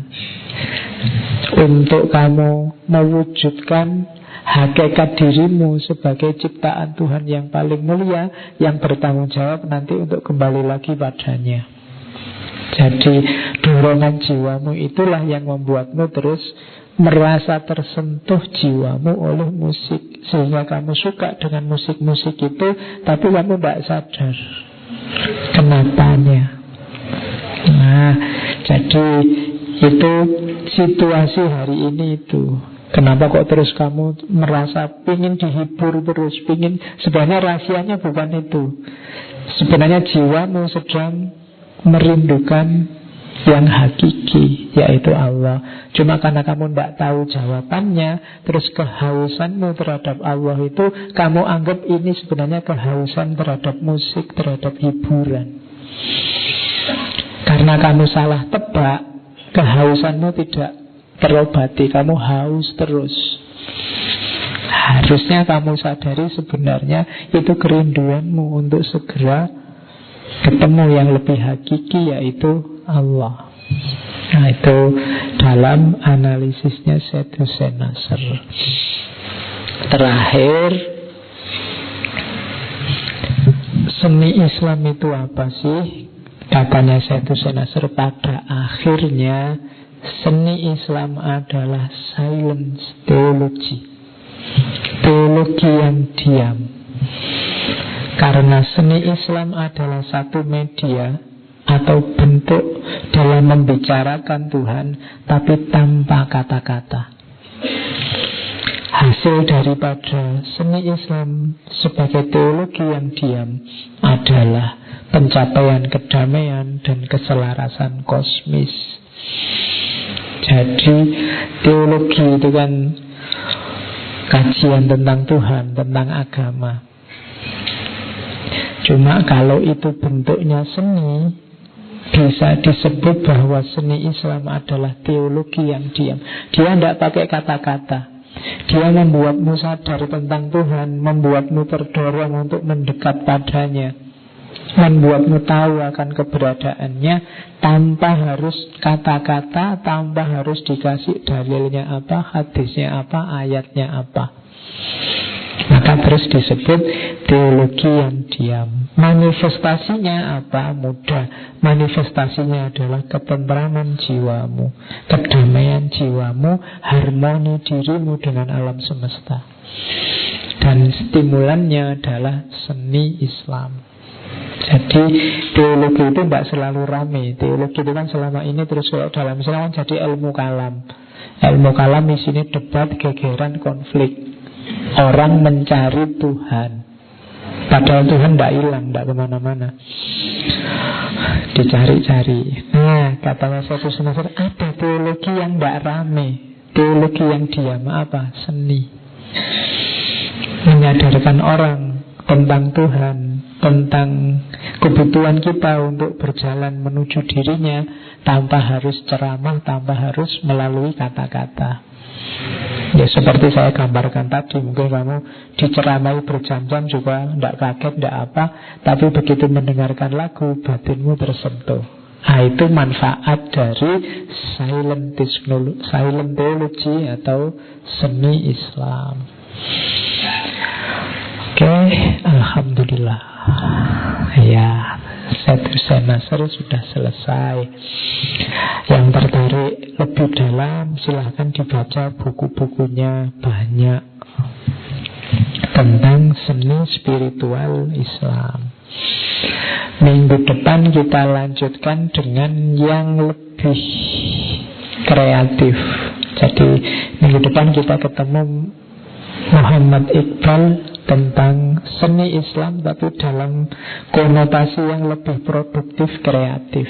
untuk kamu mewujudkan hakikat dirimu sebagai ciptaan Tuhan yang paling mulia, yang bertanggung jawab nanti untuk kembali lagi padanya. Jadi dorongan jiwamu itulah yang membuatmu terus merasa tersentuh jiwamu oleh musik, sehingga kamu suka dengan musik-musik itu, tapi kamu tidak sadar kenapanya. Nah, jadi itu situasi hari ini itu. Kenapa kok terus kamu merasa pingin dihibur terus, sebenarnya rahasianya bukan itu. Sebenarnya jiwamu sedang merindukan yang hakiki, yaitu Allah. Cuma karena kamu tidak tahu jawabannya, terus kehausanmu terhadap Allah itu kamu anggap ini sebenarnya kehausan terhadap musik, terhadap hiburan. Karena kamu salah tebak, kehausanmu tidak terobati, kamu haus terus. Harusnya kamu sadari sebenarnya itu kerinduanmu untuk segera ketemu yang lebih hakiki, yaitu Allah. Nah, itu dalam analisisnya Syed Hussein Nasr. Terakhir, seni Islam itu apa sih? Katanya Syed Hussein Nasr, pada akhirnya seni Islam adalah silence theology, teologi yang diam. Karena seni Islam adalah satu media atau bentuk dalam membicarakan Tuhan, tapi tanpa kata-kata. Hasil daripada seni Islam sebagai teologi yang diam adalah pencapaian kedamaian dan keselarasan kosmis. Jadi teologi itu kan kajian tentang Tuhan, tentang agama. Cuma kalau itu bentuknya seni, bisa disebut bahwa seni Islam adalah teologi yang diam. Dia tidak pakai kata-kata. Dia membuatmu sadar tentang Tuhan, membuatmu terdorong untuk mendekat padanya, membuatmu tahu akan keberadaannya tanpa harus kata-kata, tanpa harus dikasih dalilnya apa, hadisnya apa, ayatnya apa. Maka terus disebut teologi yang diam. Manifestasinya apa? Mudah. Manifestasinya adalah ketentraman jiwamu, kedamaian jiwamu, harmoni dirimu dengan alam semesta. Dan stimulannya adalah seni Islam. Jadi teologi itu tidak selalu rame. Teologi itu kan selama ini terus dalam Islam kan jadi ilmu kalam. Ilmu kalam isinya debat, gegeran, konflik. Orang mencari Tuhan, padahal Tuhan tidak hilang, tidak kemana-mana, dicari-cari. Nah, katanya Syed Hussein Nasr, ada teologi yang tidak rame, teologi yang diam. Apa? Seni. Menyadarkan orang tentang Tuhan, tentang kebutuhan kita untuk berjalan menuju dirinya, tanpa harus ceramah, tanpa harus melalui kata-kata. Ya seperti saya gambarkan tadi, mungkin kamu diceramai berjam-jam juga tidak kaget, tidak apa, tapi begitu mendengarkan lagu, batinmu tersentuh. Nah, itu manfaat dari silent theology atau seni Islam. Oke, alhamdulillah. Ya, Syed Hussein Nasr sudah selesai. Yang tertarik lebih dalam, silahkan dibaca buku-bukunya, banyak tentang seni spiritual Islam. Minggu depan kita lanjutkan dengan yang lebih kreatif. Jadi minggu depan kita ketemu Muhammad Iqbal tentang seni Islam, tapi dalam konotasi yang lebih produktif, kreatif.